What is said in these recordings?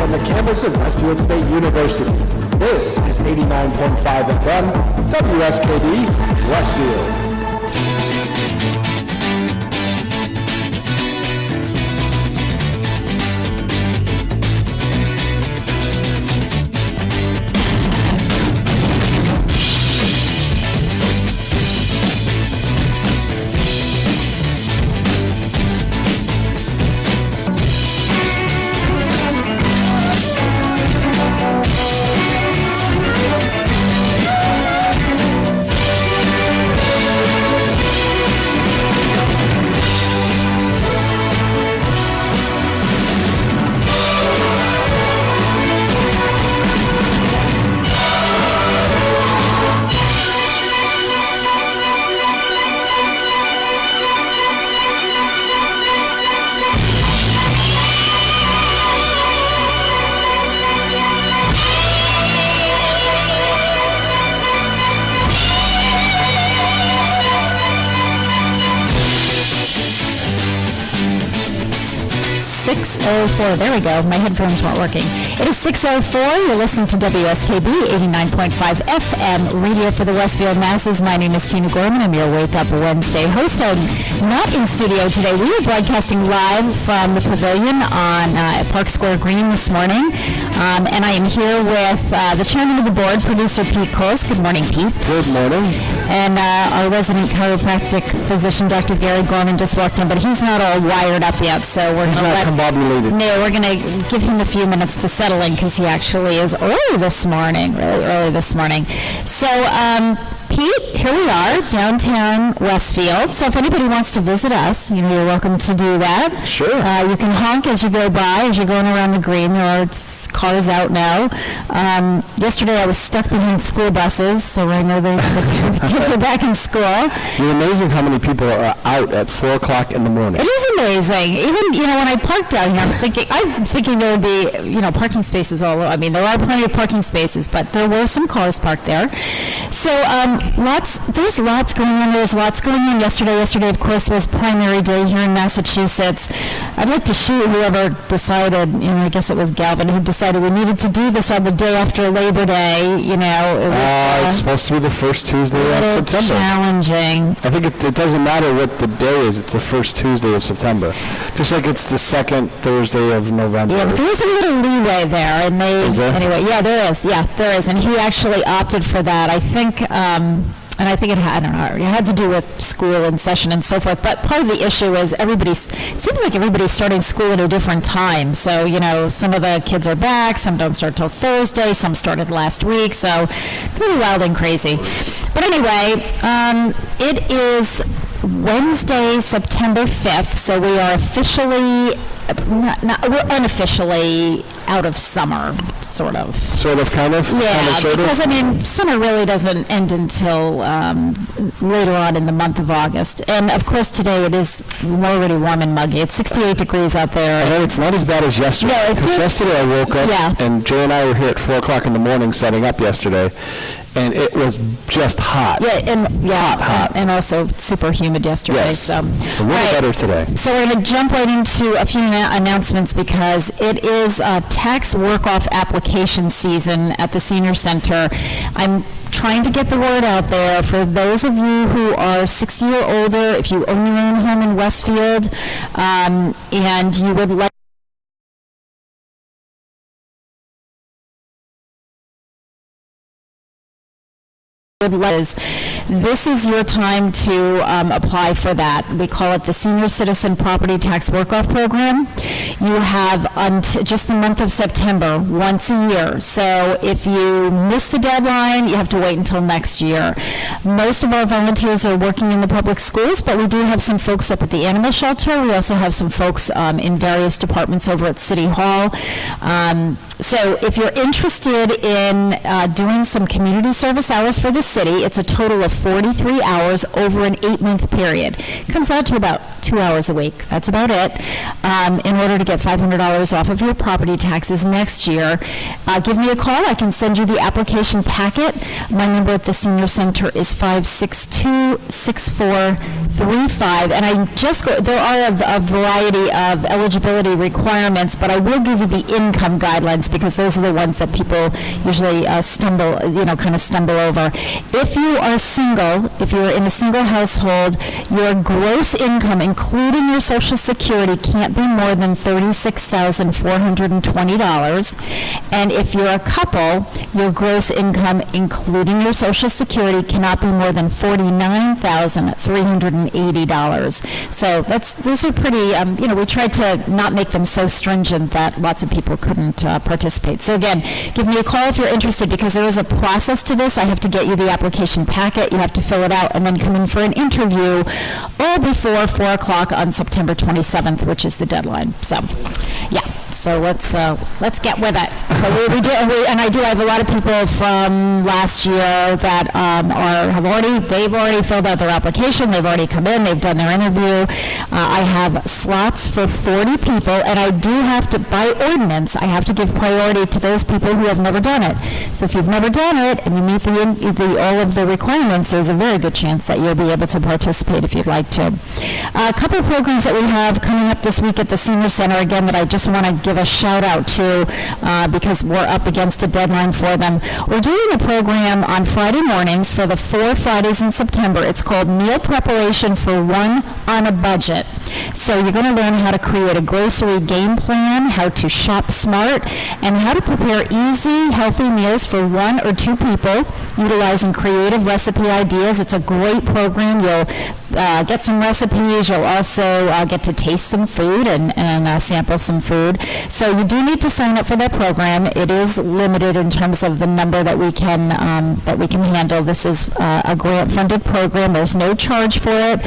from the campus of Westfield State University. This is 89.5 FM, WSKD, Westfield. There we go. My headphones weren't working. It is 6:04. You're listening to WSKB 89.5 FM, radio for the Westfield masses. My name is Tina Gorman. I'm your Wake Up Wednesday host. I'm not in studio today. We are broadcasting live from the pavilion on Park Square Green this morning. And I am here with the chairman of the board, producer Pete Coles. Good morning, Pete. Good morning. And our resident chiropractic physician, Dr. Gary Gorman, just walked in, but he's not all wired up yet, so we're He's not combobulated. No, we're going to give him a few minutes to settle in because he actually is early this morning, really early this morning. So, Pete, here we are, downtown Westfield. So if anybody wants to visit us, you're welcome to do that. Sure. You can honk as you go by, as you're going around the green. There are cars out now. Yesterday I was stuck behind school buses, so I know the kids are back in school. It's amazing how many people are out at 4 o'clock in the morning. It is amazing. Even, when I parked down here, I'm thinking there would be, parking spaces all over. I mean, there are plenty of parking spaces, but there were some cars parked there. So, there's lots going on. There was lots going on yesterday. Yesterday, of course, was primary day here in Massachusetts. I'd like to shoot whoever decided, I guess it was Galvin, who decided we needed to do this on the day after Labor Day. It was, it's supposed to be the first Tuesday of September. Challenging. I think it doesn't matter what the day is. It's the first Tuesday of September. Just like it's the second Thursday of November. Yeah, but there is a little leeway there. And is there? Anyway, yeah, there is. Yeah, there is. And he actually opted for that. I think... and I think it had to do with school and session and so forth. But part of the issue is it seems like everybody's starting school at a different time. So, some of the kids are back, some don't start till Thursday, some started last week. So it's a little wild and crazy. But anyway, it is Wednesday, September 5th. So we are officially, we're unofficially out of summer, sort of. Sort of, kind of? Yeah, kind of, sort because, of? Summer really doesn't end until later on in the month of August. And, of course, today it is already warm and muggy. It's 68 degrees out there. I know it's not as bad as yesterday. No, yesterday I woke up, and Jay and I were here at 4 o'clock in the morning setting up yesterday, and it was just hot. Hot. And also super humid yesterday. Yes. So. It's a little better today. So we're going to jump right into a few announcements because it is tax work-off application season at the Senior Center. I'm trying to get the word out there for those of you who are 60 or older, if you own your own home in Westfield, and you would like this is your time to apply for that. We call it the Senior Citizen Property Tax Work-Off Program. You have just the month of September, once a year. So if you miss the deadline, you have to wait until next year. Most of our volunteers are working in the public schools, but we do have some folks up at the animal shelter. We also have some folks in various departments over at City Hall. So if you're interested in doing some community service hours for the city, it's a total of 43 hours over an 8-month period. Comes out to about 2 hours a week. That's about it. In order to get $500 off of your property taxes next year, give me a call. I can send you the application packet. My number at the Senior Center is 562-6435. And there are a variety of eligibility requirements, but I will give you the income guidelines because those are the ones that people usually stumble over. If you are single, if you're in a single household, your gross income, including your Social Security, can't be more than $36,420. And if you're a couple, your gross income, including your Social Security, cannot be more than $49,380. So those are pretty, we tried to not make them so stringent that lots of people couldn't participate. So again, give me a call if you're interested because there is a process to this. I have to get you the application packet. You have to fill it out and then come in for an interview all before 4 o'clock on September 27th, which is the deadline. So, yeah. So let's get with it. So I have a lot of people from last year that they've already filled out their application. They've already come in. They've done their interview. I have slots for 40 people, and I do have to, by ordinance, I have to give priority to those people who have never done it. So if you've never done it and you meet all of the requirements, there's a very good chance that you'll be able to participate if you'd like to. A couple of programs that we have coming up this week at the Senior Center, again, that I just want to give a shout out to because we're up against a deadline for them. We're doing a program on Friday mornings for the 4 Fridays in September. It's called Meal Preparation for One on a Budget. So you're going to learn how to create a grocery game plan, how to shop smart, and how to prepare easy, healthy meals for 1 or 2 people utilizing creative recipe ideas. It's a great program. You'll get some recipes. You'll also get to taste some food and sample some food. So you do need to sign up for that program. It is limited in terms of the number that we can handle. This is a grant-funded program. There's no charge for it,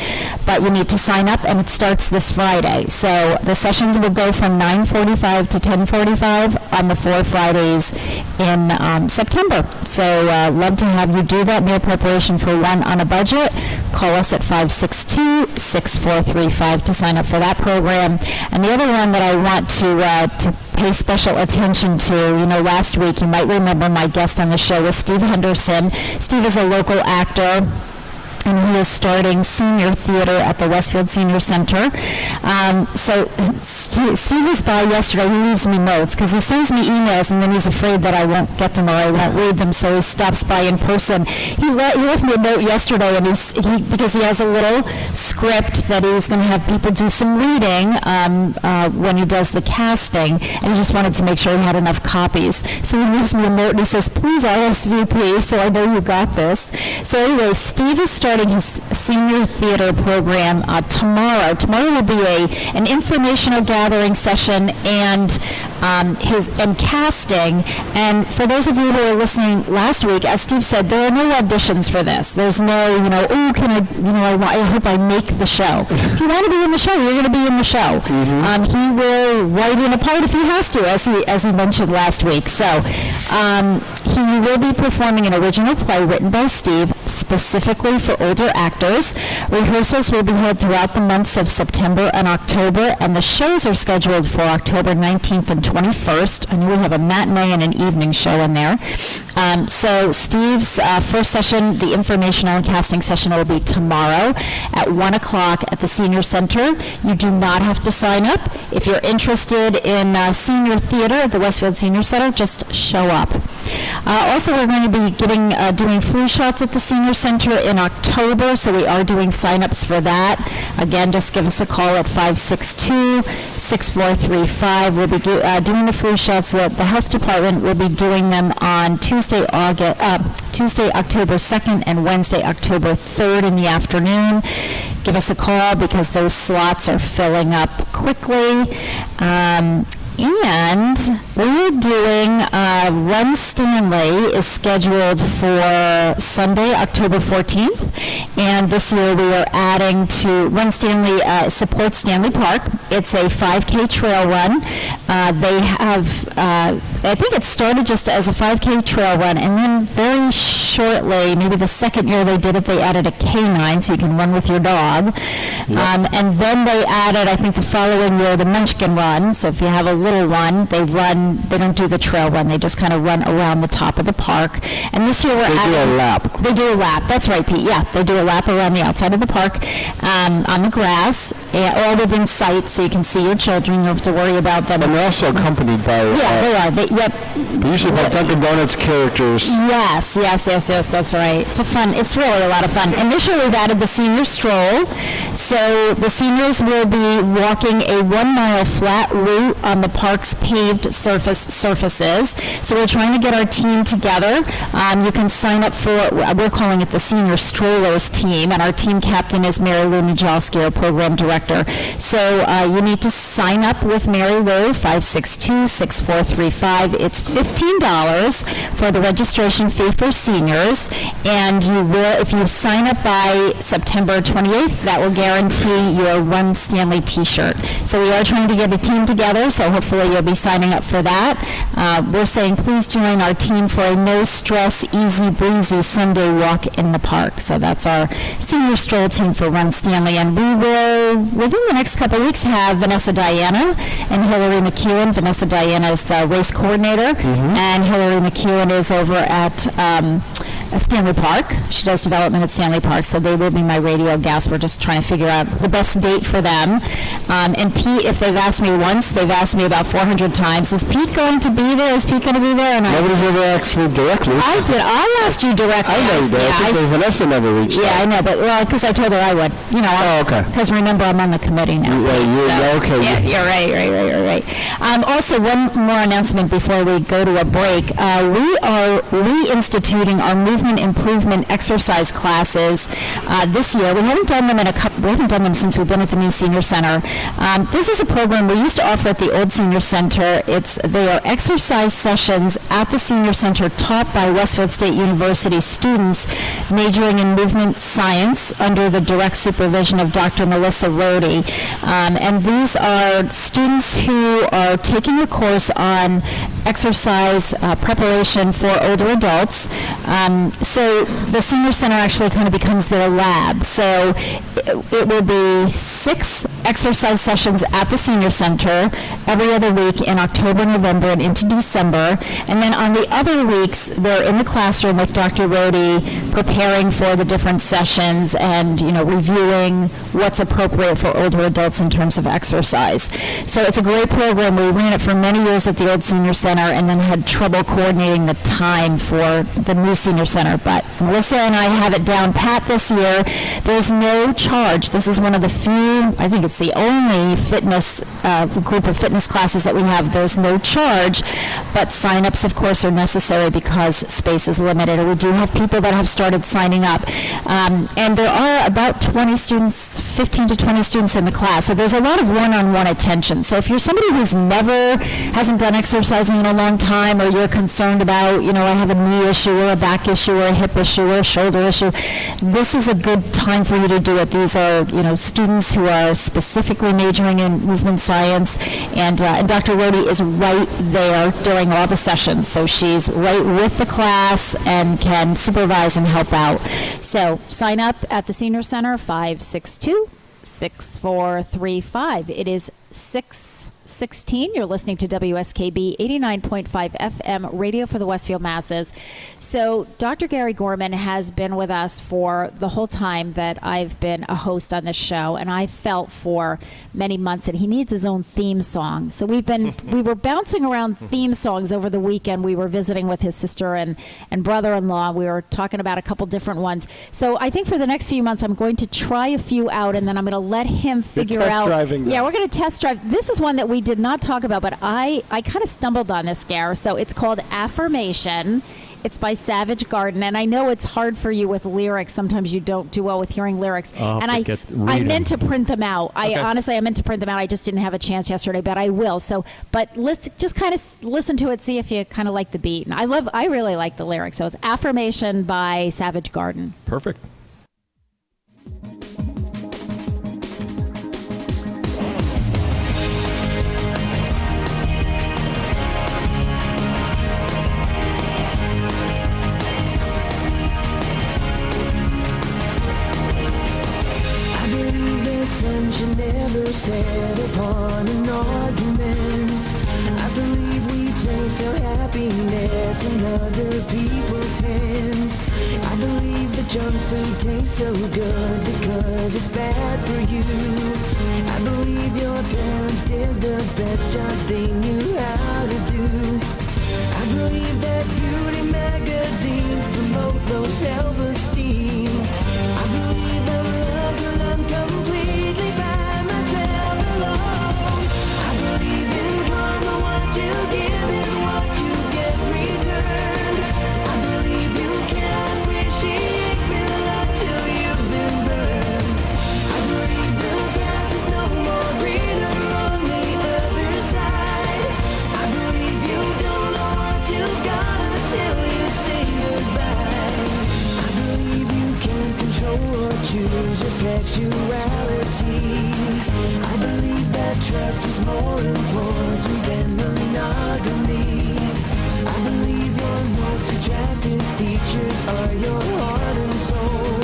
but you need to sign up, and it starts this Friday. So the sessions will go from 9:45 to 10:45 on the 4 Fridays in September. So love to have you do that meal preparation for one on a budget. Call us at 562-6435 to sign up for that program. And the other one that I want to pay special attention to, last week, you might remember my guest on the show was Steve Henderson. Steve is a local actor, and he is starting senior theater at the Westfield Senior Center. So Steve was by yesterday. He leaves me notes because he sends me emails and then he's afraid that I won't get them or I won't read them, so he stops by in person. He left me a note yesterday, and because he has a little script that he's going to have people do some reading when he does the casting, and he just wanted to make sure he had enough copies. So he leaves me a note and he says, "Please RSVP," so I know you got this. So anyway, Steve is starting his senior theater program tomorrow. Tomorrow will be an informational gathering session and casting. And for those of you who were listening last week, as Steve said, there are no auditions for this. There's no, I hope I make the show. If you want to be in the show, you're going to be in the show. Mm-hmm. He will write in a part if he has to, as he mentioned last week. So he will be performing an original play written by Steve specifically for older actors. Rehearsals will be held throughout the months of September and October, and the shows are scheduled for October 19th and 21st, and we'll have a matinee and an evening show in there. So Steve's first session, the informational and casting session, will be tomorrow at 1 o'clock at the Senior Center. You do not have to sign up. If you're interested in senior theater at the Westfield Senior Center, just show up. Also, we're going to be doing flu shots at the Senior Center in October, so we are doing sign-ups for that. Again, just give us a call at 562-6435. We'll be doing the flu shots. The health department will be doing them on Tuesday, October 2nd and Wednesday, October 3rd in the afternoon. Give us a call because those slots are filling up quickly. And we're doing Run Stanley is scheduled for Sunday, October 14th. And this year we are adding to Run Stanley, supports Stanley Park. It's a 5K trail run. They have, I think it started just as a 5K trail run, and then very shortly, maybe the second year they did it, they added a canine so you can run with your dog. Yep. And then they added, I think the following year, the Munchkin Run. So if you have a little one, they don't do the trail run, they just kind of run around the top of the park. And this year we're adding... They do a lap. They do a lap, that's right, Pete, yeah. They do a lap around the outside of the park on the grass, all within sight, so you can see your children, you don't have to worry about them. And they're also accompanied by... Yeah, they are. Yep. Usually by Dunkin' Donuts characters. Yes, that's right. It's really a lot of fun. And this year we've added the senior stroll. So the seniors will be walking a 1 mile flat route on the park's paved surfaces. So we're trying to get our team together. You can sign up for, we're calling it the Senior Strollers team, and our team captain is Mary Lou Nijalski, our program director. So you need to sign up with Mary Lou, 562-6435. It's $15 for the registration fee for seniors, and you will, if you sign up by September 28th, that will guarantee your Run Stanley t-shirt. So we are trying to get a team together, so hopefully you'll be signing up for that. We're saying please join our team for a no-stress, easy-breezy Sunday walk in the park. So that's our senior stroll team for Run Stanley, and we will, within the next couple of weeks, have Vanessa Diana and Hillary McEwen. Vanessa Diana is the race coordinator, and Hillary McEwen is over at Stanley Park. She does development at Stanley Park, so they will be my radio guests. We're just trying to figure out the best date for them. And Pete, if they've asked me once, they've asked me about 400 times, is Pete going to be there? Is Pete going to be there? And nobody's ever asked me directly. I did. I asked you directly. I know you did. Yeah, I think Vanessa never reached out. Yeah, I know, but because I told her I would. Okay. Because remember, I'm on the committee now. Okay. Yeah, you're right. Also, one more announcement before we go to a break. We are reinstituting our movement improvement exercise classes this year. We haven't done them we haven't done them since we've been at the new senior center. This is a program we used to offer at the old senior center. They are exercise sessions at the senior center taught by Westfield State University students majoring in movement science under the direct supervision of Dr. Melissa Rohde. And these are students who are taking a course on exercise preparation for older adults. So the senior center actually kind of becomes their lab. So it will be 6 exercise sessions at the senior center every other week in October, November, and into December. And then on the other weeks, they're in the classroom with Dr. Rohde preparing for the different sessions and, reviewing what's appropriate for older adults in terms of exercise. So it's a great program. We ran it for many years at the old senior center and then had trouble coordinating the time for the new senior center. But Melissa and I have it down pat this year. There's no charge. This is one of the few, I think it's the only fitness group of fitness classes that we have. There's no charge, but sign-ups, of course, are necessary because space is limited. And we do have people that have started signing up. And there are about 20 students, 15 to 20 students in the class. So there's a lot of one-on-one attention. So if you're somebody who's hasn't done exercising in a long time, or you're concerned about, I have a knee issue or a back issue or a hip issue or a shoulder issue, this is a good time for you to do it. These are, students who are specifically majoring in movement science, and Dr. Rohde is right there during all the sessions. So she's right with the class and can supervise and help out. So sign up at the Senior Center, 562-6435. It is 6:16. You're listening to WSKB 89.5 FM radio for the Westfield Masses. So Dr. Gary Gorman has been with us for the whole time that I've been a host on this show, and I felt for many months that he needs his own theme song. So we were bouncing around theme songs over the weekend. We were visiting with his sister and brother-in-law. We were talking about a couple different ones. So I think for the next few months, I'm going to try a few out, and then I'm going to let him figure out. Yeah, we're going to test drive. This is one that we did not talk about, but I kind of stumbled on this, Gare. So it's called Affirmation. It's by Savage Garden, and I know it's hard for you with lyrics. Sometimes you don't do well with hearing lyrics. I'll And have to I read meant them. to print them out. Okay. I meant to print them out. I just didn't have a chance yesterday, but I will. So, but let's just kind of listen to it, see if you kind of like the beat. And I really like the lyrics. So it's Affirmation by Savage Garden. Perfect. I believe the sun should never set upon an argument. I believe we place our happiness in other people's hands. I believe the junk food tastes so good because it's bad for you. I believe your parents did the best job they knew how to do. I believe that beauty magazines promote low self-esteem. I believe I'm loved when I'm completely by myself alone. I believe in karma, what you give is what you get returned. I believe you can't appreciate real love till you've been burned. I believe the grass is no more greener on the other side. I believe you don't know what you've got until you say goodbye. I believe you can't control or choose your sexuality. I believe that trust is more important than monogamy. I believe your most attractive features are your heart and soul.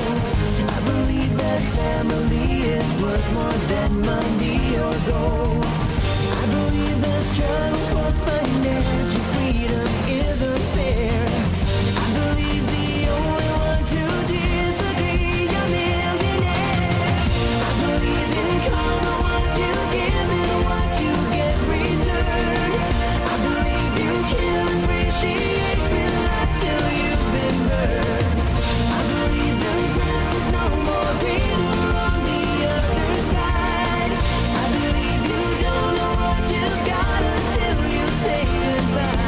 I believe that family is worth more than money or gold. I believe the struggle for financial freedom isn't fair. I believe the only ones who disagree are millionaires. I believe in karma, what you give is what you get returned. I believe you can't appreciate real life till you've been burned. I believe the grass is no more greener on the other side. I believe you don't know what you've got until you say goodbye.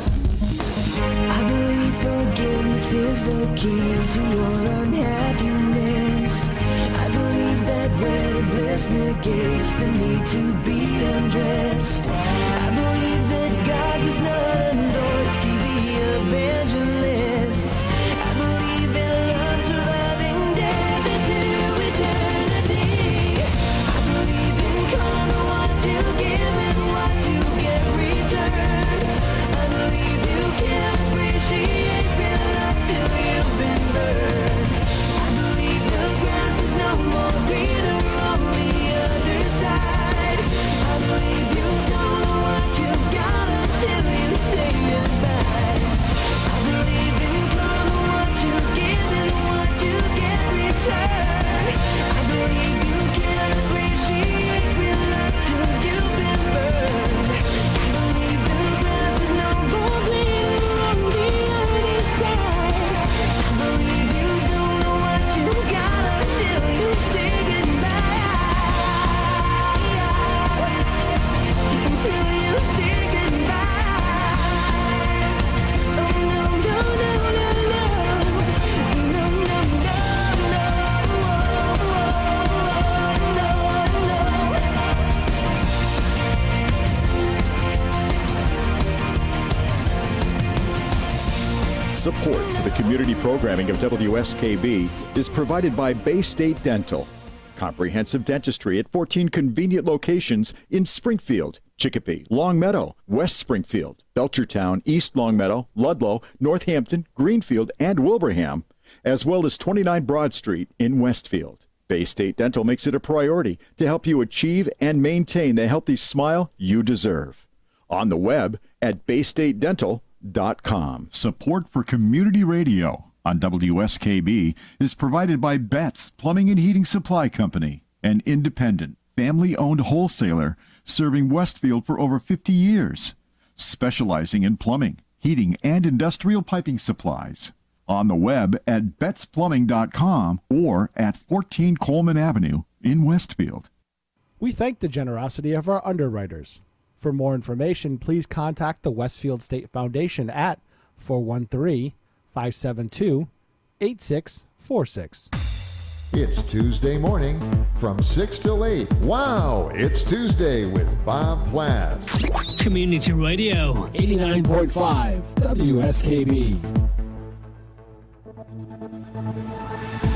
I believe forgiveness is the key to your unhappiness. I believe that wedded bliss negates the need to be undressed. I believe that God does not endorse TV evangelists. I believe in love surviving death into eternity. I believe in karma, what you give is what you get returned. I believe you can't appreciate real love till you've been burned. I believe the grass is no more greener on the other side. I believe you don't know what you've got until you say goodbye. I believe in karma, what you give is what you get returned. I believe you can't appreciate real love till you've been burned. I believe the grass is no more greener on the other side. I believe you don't know what you got until you say goodbye. Until you say goodbye. Oh no no no no no no no Support for the community programming of WSKB is provided by Bay State Dental. Comprehensive dentistry at 14 convenient locations in Springfield, Chicopee, Longmeadow, West Springfield, Belchertown, East Longmeadow, Ludlow, Northampton, Greenfield, and Wilbraham, as well as 29 Broad Street in Westfield. Bay State Dental makes it a priority to help you achieve and maintain the healthy smile you deserve. On the web at baystatedental.com. Support for community radio on WSKB is provided by Betts Plumbing and Heating Supply Company, an independent, family-owned wholesaler serving Westfield for over 50 years, specializing in plumbing, heating, and industrial piping supplies. On the web at betsplumbing.com or at 14 Coleman Avenue in Westfield. We thank the generosity of our underwriters. For more information, please contact the Westfield State Foundation at 413-572-8646. It's Tuesday morning from 6 till 8. Wow, it's Tuesday with Bob Plass. Community Radio. 89.5 WSKB.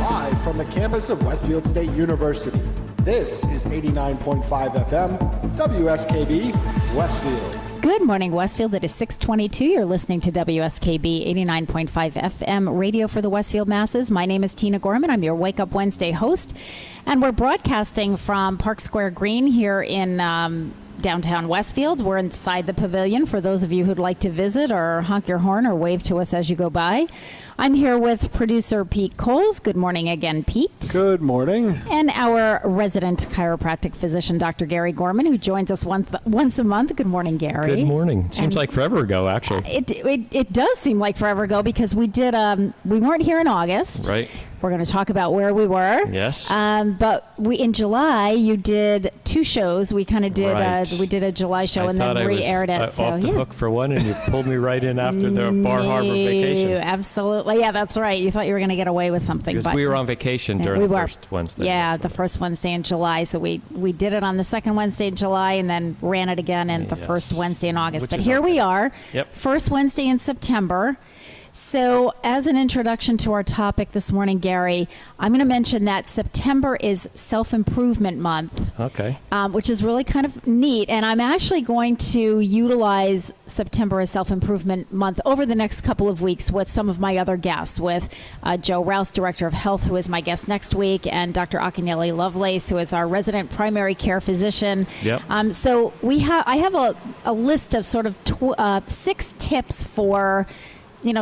Live from the campus of Westfield State University, this is 89.5 FM WSKB Westfield. Good morning, Westfield. It is 6:22. You're listening to WSKB 89.5 FM radio for the Westfield masses. My name is Tina Gorman. I'm your Wake Up Wednesday host, and we're broadcasting from Park Square Green here in downtown Westfield. We're inside the pavilion for those of you who'd like to visit or honk your horn or wave to us as you go by. I'm here with producer Pete Coles. Good morning again, Pete. Good morning. And our resident chiropractic physician, Dr. Gary Gorman, who joins us once a month. Good morning, Gary. Good morning. Seems like forever ago, actually. It does seem like forever ago because we did. We weren't here in August. Right. We're going to talk about where we were. Yes. But in July, you did two shows. We kind of did. Right. We did a July show I and then re-aired it. I was off the hook for one, and you pulled me right in after the Bar Harbor vacation. Absolutely. Yeah, that's right. You thought you were going to get away with something. Because but we were on vacation during the first Wednesday. Yeah, the first Wednesday in July. So we did it on the second Wednesday in July and then ran it again in the first Wednesday in August. Which but is here we are. Yep. First Wednesday in September. So as an introduction to our topic this morning, Gary, I'm going to mention that September is Self-Improvement Month. Okay. Which is really kind of neat. And I'm actually going to utilize September as Self-Improvement Month over the next couple of weeks with some of my other guests, with Joe Rouse, Director of Health, who is my guest next week, and Dr. Akinyele Lovelace, who is our resident primary care physician. Yep. So I have a list of sort of 6 tips for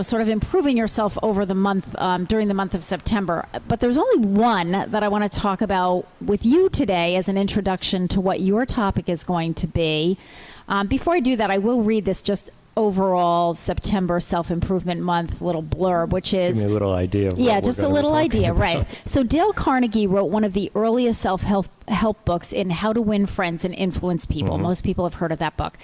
sort of improving yourself over the month, during the month of September. But there's only one that I want to talk about with you today as an introduction to what your topic is going to be. Before I do that, I will read this just overall September Self-Improvement Month little blurb, which is... Give me a little idea of yeah, what just we're a little gonna be talking idea, about. right. So Dale Carnegie wrote one of the earliest self-help books in How to Win Friends and Influence People. Mm-hmm. Most people have heard of that book.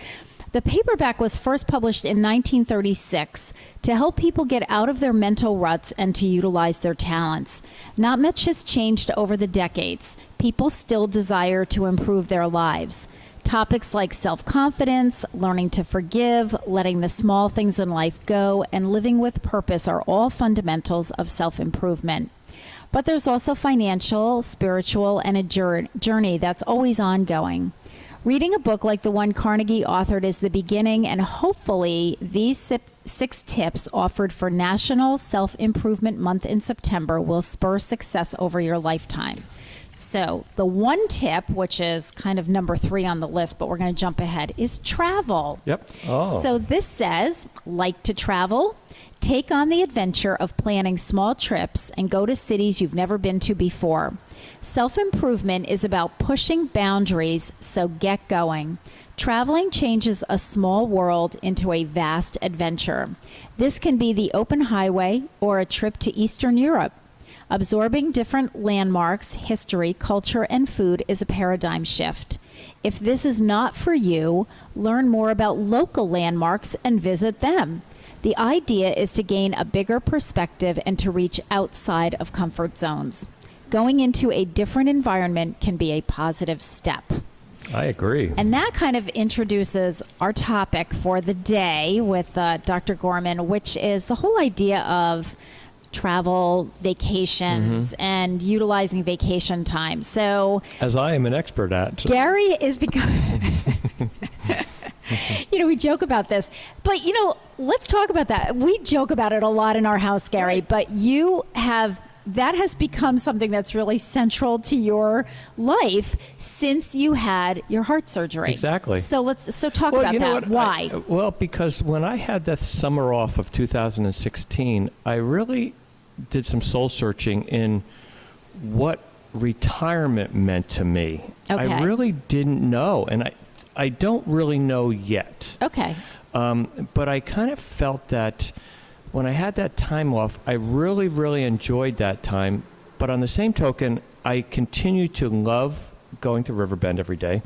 The paperback was first published in 1936 to help people get out of their mental ruts and to utilize their talents. Not much has changed over the decades. People still desire to improve their lives. Topics like self-confidence, learning to forgive, letting the small things in life go, and living with purpose are all fundamentals of self-improvement. But there's also financial, spiritual, and a journey that's always ongoing. Reading a book like the one Carnegie authored is the beginning, and hopefully these 6 tips offered for National Self-Improvement Month in September will spur success over your lifetime. So the one tip, which is kind of number 3 on the list, but we're going to jump ahead, is travel. Yep. Oh. So this says, like to travel? Take on the adventure of planning small trips and go to cities you've never been to before. Self-improvement is about pushing boundaries, so get going. Traveling changes a small world into a vast adventure. This can be the open highway or a trip to Eastern Europe. Absorbing different landmarks, history, culture, and food is a paradigm shift. If this is not for you, learn more about local landmarks and visit them. The idea is to gain a bigger perspective and to reach outside of comfort zones. Going into a different environment can be a positive step. I agree. And that kind of introduces our topic for the day with Dr. Gorman, which is the whole idea of travel, vacations, and utilizing vacation time. So, as I am an expert at. Gary is becoming... we joke about this, but let's talk about that. We joke about it a lot in our house, Gary, but that has become something that's really central to your life since you had your heart surgery. Exactly. So talk about that. Why? Because when I had the summer off of 2016, I really did some soul searching in what retirement meant to me. Okay. I really didn't know, and I don't really know yet. Okay. But I kind of felt that when I had that time off, I really, really enjoyed that time. But on the same token, I continue to love going to Riverbend every day.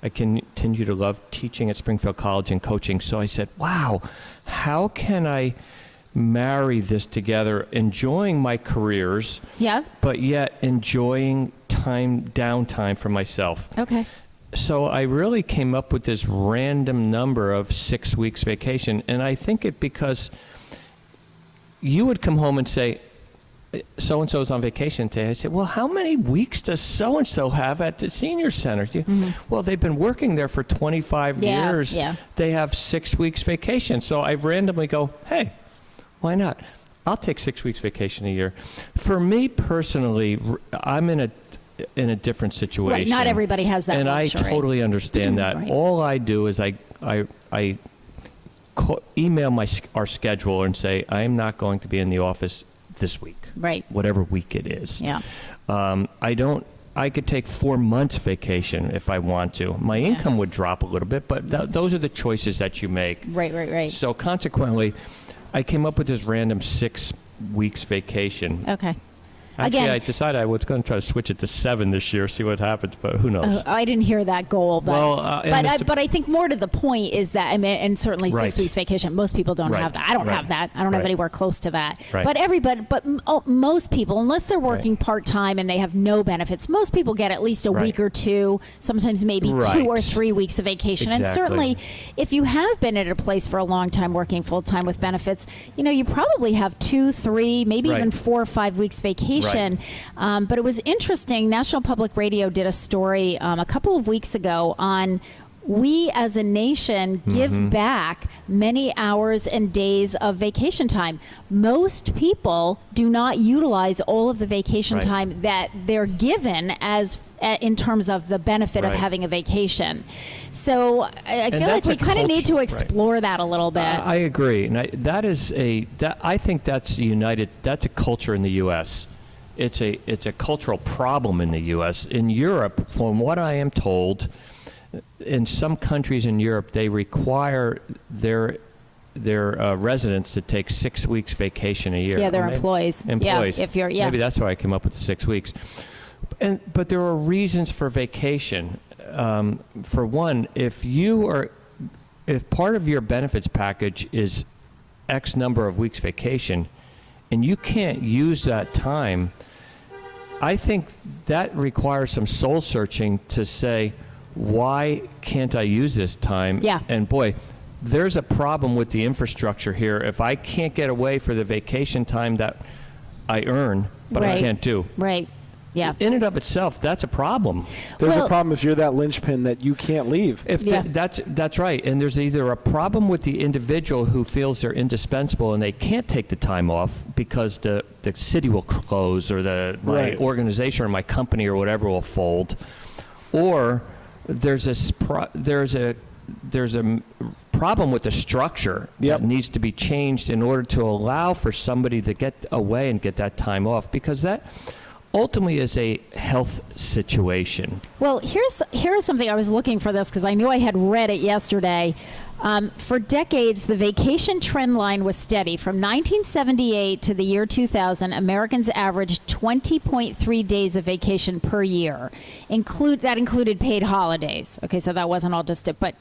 I continue to love teaching at Springfield College and coaching. So I said, wow, how can I marry this together, enjoying my careers, but yet enjoying downtime for myself? Okay. So I really came up with this random number of 6 weeks vacation. And I think it because you would come home and say, so-and-so's on vacation today. I said, well, how many weeks does so-and-so have at the senior center? Well, they've been working there for 25 years. Yeah. They have 6 weeks vacation. So I randomly go, hey, why not? I'll take 6 weeks vacation a year. For me personally, I'm in a different situation. Right. Not everybody has that and luxury. I totally understand that. Right. All I do is I email our scheduler and say, I am not going to be in the office this week. Right. Whatever week it is. Yeah. I could take 4 months vacation if I want to. My income would drop a little bit, but those are the choices that you make. Right. So consequently, I came up with this random 6 weeks vacation. Okay. Actually, Again, I decided I was going to try to switch it to 7 this year, see what happens, but who knows? I didn't hear that goal, but Well, and but I think more to the point is that, I mean, and certainly 6 Right. weeks vacation, most people don't Right. have that. I don't Right. have that. I don't have Right. anywhere close to that. Right. But most people, unless they're working part-time and they have no benefits, most people get at least a Right. week or two, sometimes maybe 2 or Right. 3 weeks of vacation. And Exactly. certainly, if you have been at a place for a long time working full-time with benefits, you probably have 2, 3, maybe Right. even 4 or 5 weeks vacation. But it was interesting. National Public Radio did a story a couple of weeks ago on we as a nation give back many hours and days of vacation time. Most people do not utilize all of the vacation Right. time that they're given as in terms of the benefit of Right. having a vacation. So I feel like that's we a kind of need to culture- explore that a little bit. I agree, and I think that's united. That's a culture in the U.S. It's a cultural problem in the U.S. In Europe, from what I am told, in some countries in Europe, they require their residents to take 6 weeks vacation a year. Yeah, they're Or maybe- employees. Employees. Yeah, if you're Maybe that's why I came up with the 6 weeks. But there are reasons for vacation. For one, if part of your benefits package is X number of weeks vacation, and you can't use that time, I think that requires some soul searching to say, why can't I use this time? Yeah. And boy, there's a problem with the infrastructure here. If I can't get away for the vacation time that I earn, but I Right. can't do. Right. Yeah. In and of itself, that's a problem. There's Well- a problem if you're that linchpin that you can't leave. Yeah. That's right. And there's either a problem with the individual who feels they're indispensable and they can't take the time off because the city will close or my Right. organization or my company or whatever will fold, or there's a problem with the structure Yep. that needs to be changed in order to allow for somebody to get away and get that time off, because that ultimately is a health situation. Well, here's something. I was looking for this because I knew I had read it yesterday. For decades, the vacation trend line was steady. From 1978 to the year 2000, Americans averaged 20.3 days of vacation per year. That included paid holidays. Okay, so that wasn't all just it, but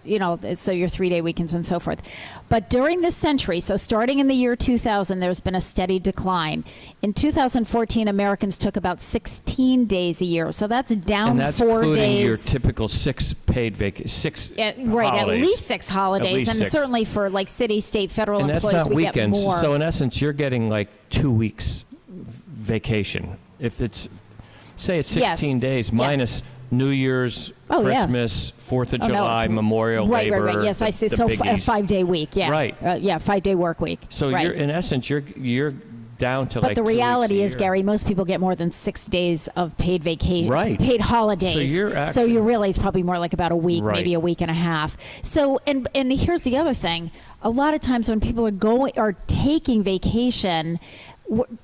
so your 3-day weekends and so forth. But during this century, so starting in the year 2000, there's been a steady decline. In 2014, Americans took about 16 days a year. So that's down And that's 4 including days. your typical 6 paid Right, at holidays. least 6 holidays, At least and 6. certainly for like city, state, federal And that's employees, not we weekends. get more. So in essence, you're getting like 2 weeks vacation. If it's, say it's 16 days Yeah. minus New Year's, Oh, yeah. Christmas, 4th of Oh, no, July, it's- Memorial, right, Labor. right. Yes, I see. the So a biggies. 5-day week. Yeah. Right. 5-day work week. So right. you're in essence, you're down to But like the 2 weeks reality a is, year. Gary, most people get more than 6 days of paid vacation, Right. paid holidays. So you're actually- you really it's probably more like about a week, Right. maybe a week and a half. So and here's the other thing: a lot of times when people are taking vacation,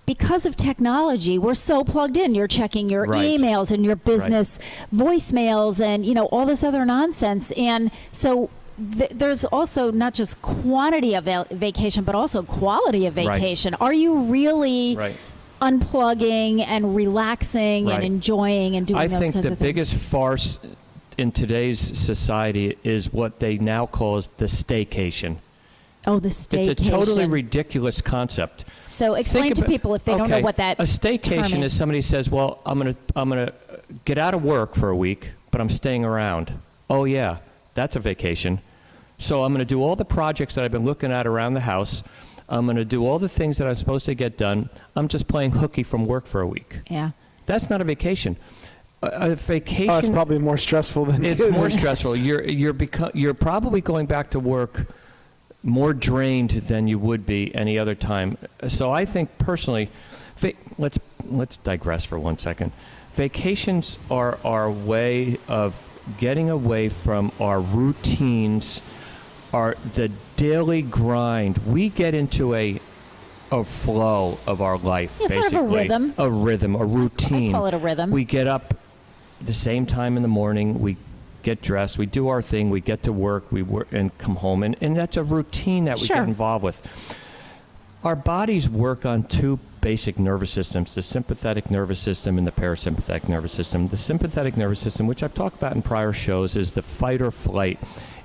because of technology, we're so plugged in. You're checking your Right. emails and your business voicemails and, all this other nonsense. And so there's also not just quantity of vacation, but also quality of Right. vacation. Are you really Right. unplugging and relaxing and Right. enjoying and doing I those think kinds the of things? biggest farce in today's society is what they now call as the staycation. Oh, the staycation. It's a totally ridiculous concept. So explain Think to about- people if they don't know okay, what that a staycation term is somebody says, well, I'm gonna get out of work for a week, but I'm staying around. Oh yeah, that's a vacation. So I'm gonna do all the projects that I've been looking at around the house. I'm gonna do all the things that I'm supposed to get done. I'm just playing hooky from work for a week. Yeah. That's not a vacation. A vacation. Oh, it's probably more stressful than It's more stressful. You're probably going back to work more drained than you would be any other time. So I think personally, let's digress for 1 second. Vacations are our way of getting away from our routines, the daily grind. We get into a flow of our life, Yeah, basically. sort of a rhythm. A rhythm, a routine. I call it a rhythm. We get up the same time in the morning, we get dressed, we do our thing, we get to work, we work and come home, and that's a routine that we Sure. get involved with. Our bodies work on two basic nervous systems, the sympathetic nervous system and the parasympathetic nervous system. The sympathetic nervous system, which I've talked about in prior shows, is the fight or flight.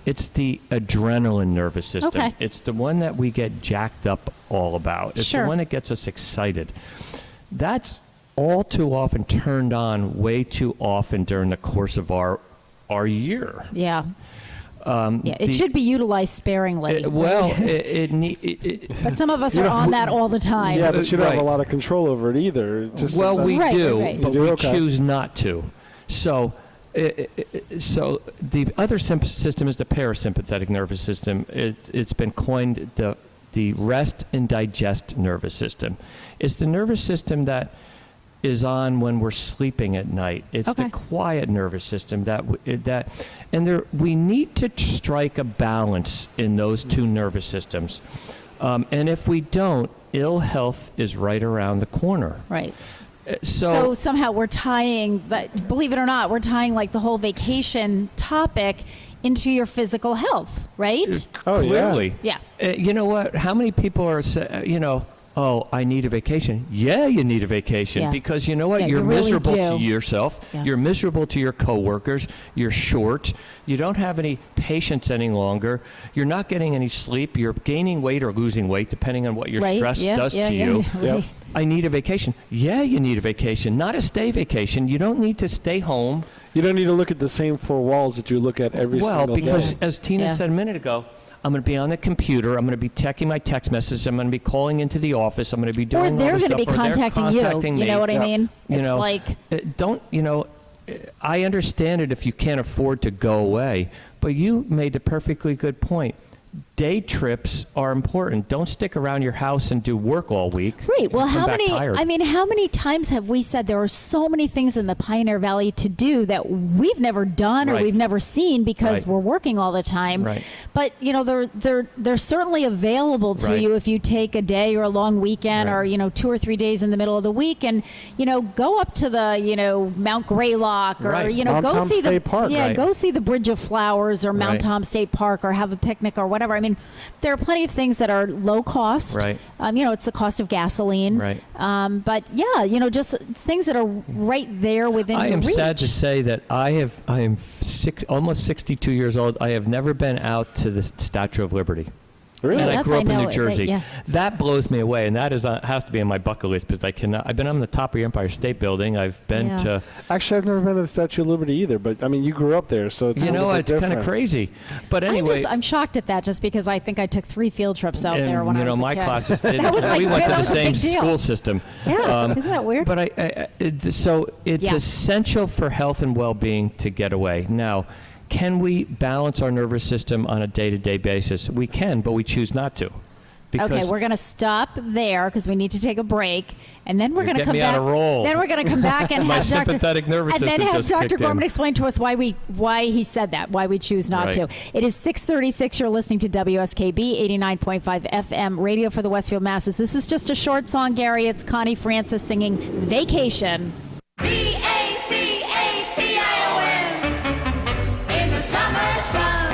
It's the adrenaline nervous system. Okay. It's the one that we get jacked up all about. It's Sure. the one that gets us excited. That's all too often turned on way too often during the course of our year. Yeah. It should be utilized sparingly. But some of us are on that all the time. Yeah, but you don't have Right. a lot of control over it either. It's just Well, we Right, do, right. but You do? we Okay. choose not to. So the other system is the parasympathetic nervous system. It's been coined the rest and digest nervous system. It's the nervous system that is on when we're sleeping at night. It's Okay. the quiet nervous system we need to strike a balance in those two nervous systems. And if we don't, ill health is right around the corner. Right. So Somehow we're tying, believe it or not, we're tying like the whole vacation topic into your physical health, right? Oh, yeah. clearly. Yeah. You know what? How many people are, oh, I need a vacation. Yeah, you need a vacation Yeah. because you know what? Yeah, You're you really miserable to do. yourself. Yeah. You're miserable to your coworkers. You're short. You don't have any patience any longer. You're not getting any sleep. You're gaining weight or losing weight depending on what your Right. stress Yeah, does yeah, to yeah, you. yeah, right. I need a vacation. Yeah, you need a vacation. Not a stay vacation. You don't need to stay home. You don't need to look at the same four walls that you look at every single day. Because as Tina Yeah. said a minute ago, I'm going to be on the computer. I'm going to be checking my text messages. I'm going to be calling into the office. I'm going to be doing Or all they're this going to stuff. be or they're contacting you. contacting You me. know what I Yeah. mean? You It's know, like, I understand it if you can't afford to go away, but you made a perfectly good point. Day trips are important. Don't stick around your house and do work all week. Right. Well, and come how back many? tired. I mean, how many times have we said there are so many things in the Pioneer Valley to do that we've never done or Right. we've never seen because Right. we're working all the time. Right. But they're certainly available to Right. you if you take a day or a long weekend Right. or 2 or 3 days in the middle of the week and go up to the Mount Greylock or Right. Mount go Tom see State the Park. yeah Right. go see the Bridge of Flowers or Mount Right. Tom State Park or have a picnic or whatever. I mean, there are plenty of things that are low cost. Right. It's the cost of gasoline. Right. But yeah, just things that are right there within I your am reach. sad to say that I am almost 62 years old. I have never been out to the Statue of Liberty. Really? And I That's- grew I up in know New it, Jersey. yeah. That blows me away, and that has to be on my bucket list because I've been on the top of the Empire State Building. I've been Yeah. to. Actually, I've never been to the Statue of Liberty either, but I mean, you grew up there, so it's a little bit It's kind of different. crazy. But anyway, I'm shocked at that just because I think I took 3 field trips out there when I was a my kid. classes did. That was like- we went to that the was a same big deal. school system. Yeah, isn't that weird? But so it's Yeah. essential for health and well-being to get away. Now, can we balance our nervous system on a day-to-day basis? We can, but we choose not to. Because Okay, we're going to stop there because we need to take a break, and then we're going to getting come me back. on a roll. Then we're going to come back and My have sympathetic nervous and then system have just Dr. kicked Gorman in. explain to us why he said that, why we choose not to. Right. It is 6:36. You're listening to WSKB 89.5 FM radio for the Westfield Masses. This is just a short song, Gary. It's Connie Francis singing "Vacation." V-A-C-A-T-I-O-N in the summer sun.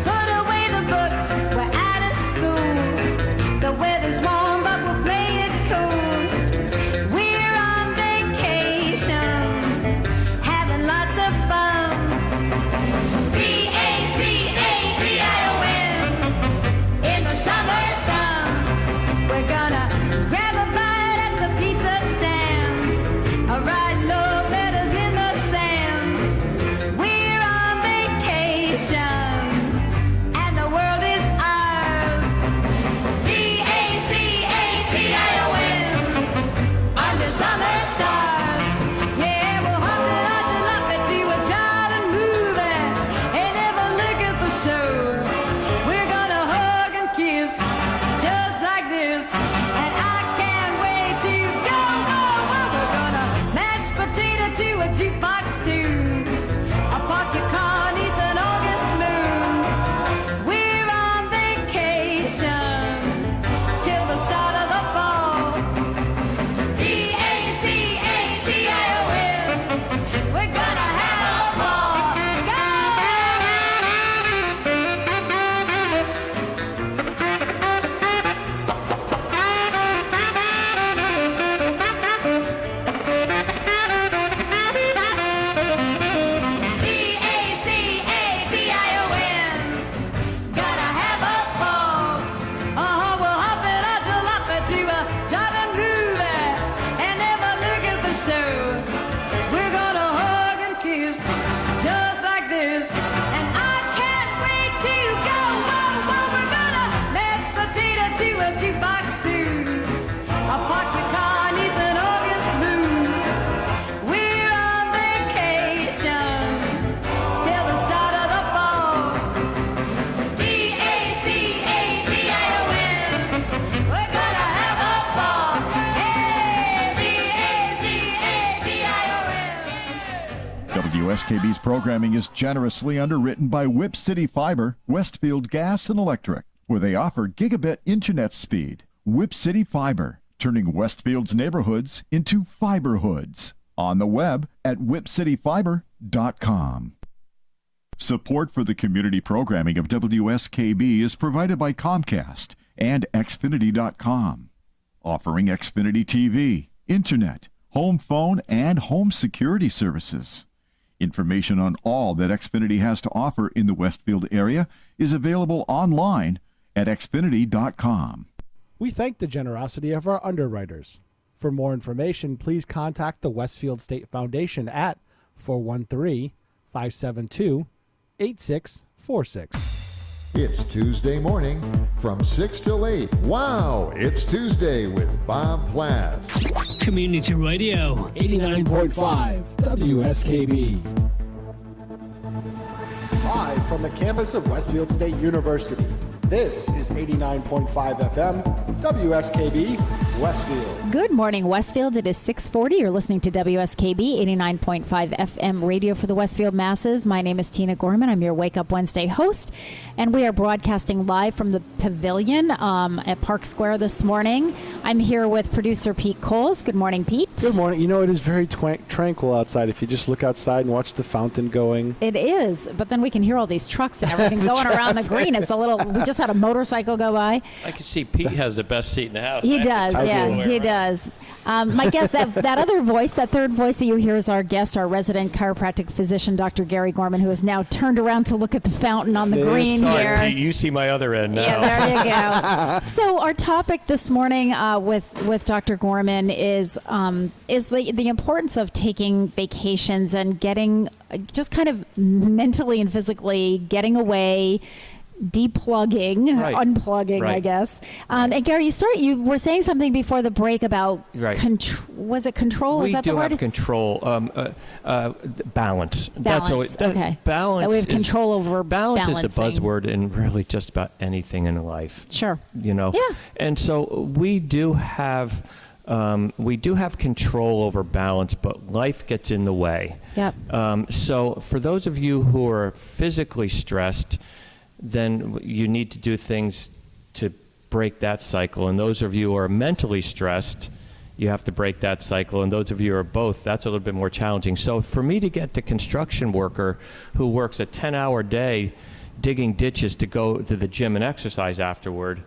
Put away the books, we're out of school. The weather's warm, but we're playing it cool. We're on vacation, having lots of fun. V-A-C-A-T-I-O-N in the summer sun. We're gonna grab a bite at the pizza stand. Write love letters in the sand. We're on vacation, and the world is ours. V-A-C-A-T-I-O-N under summer stars. Yeah, we'll hop it out to love it to a driving movie, and never looking for show. We're gonna hug and kiss just like this, and I can't wait to go. We're gonna mashed potato to a jukebox tune. I'll park your car neath an August moon. We're on vacation till the start of the fall. V-A-C-A-T-I-O-N. We're gonna have a ball. V-A-C-A-T-I-O-N. Gotta have a ball. We'll hop it out to love it to a driving movie, and never looking for show. We're gonna hug and kiss just like this, and I can't wait to go. We're gonna mash potato to a jukebox tune. I'll park your car neath an August moon. We're on vacation till the start of the fall. V-A-C-A-T-I-O-N. We're gonna have a ball. Hey, V-A-C-A-T-I-O-N. WSKB's programming is generously underwritten by Whip City Fiber, Westfield Gas and Electric, where they offer gigabit internet speed. Whip City Fiber, turning Westfield's neighborhoods into fiberhoods. On the web at whipcityfiber.com. Support for the community programming of WSKB is provided by Comcast and Xfinity.com, offering Xfinity TV, internet, home phone, and home security services. Information on all that Xfinity has to offer in the Westfield area is available online at Xfinity.com. We thank the generosity of our underwriters. For more information, please contact the Westfield State Foundation at 413-572-8646. It's Tuesday morning from 6 till 8. Wow, it's Tuesday with Bob Plass. Community Radio. 89.5 WSKB. Live from the campus of Westfield State University. This is 89.5 FM, WSKB, Westfield. Good morning, Westfield. It is 6:40. You're listening to WSKB 89.5 FM radio for the Westfield Masses. My name is Tina Gorman. I'm your Wake Up Wednesday host, and we are broadcasting live from the Pavilion at Park Square this morning. I'm here with producer Pete Coles. Good morning, Pete. Good morning. You know, it is very tranquil outside. If you just look outside and watch the fountain going. It is, but then we can hear all these trucks and everything going around the green. It's a little. We just had a motorcycle go by. I can see Pete has the best seat in the house. He does, yeah, he does. My guest, that other voice, that third voice that you hear is our guest, our resident chiropractic physician, Dr. Gary Gorman, who has now turned around to look at the fountain on the green Sorry, here. Pete, you see my other end now. Yeah, there you go. So our topic this morning with Dr. Gorman is the importance of taking vacations and getting just kind of mentally and physically getting away, depugging, Right. unplugging, I Right. guess. And Gary, you were saying something before the break about Right. was it control? We Is that do the word? have control, balance. Balanced, okay. Balance. That we have control over balance is the balancing. buzzword in really just about anything in life. Sure. You know. Yeah. And so we do have control over balance, but life gets in the way. Yep. So for those of you who are physically stressed, then you need to do things to break that cycle. And those of you who are mentally stressed, you have to break that cycle. And those of you who are both, that's a little bit more challenging. So for me to get the construction worker who works a 10-hour day digging ditches to go to the gym and exercise afterward,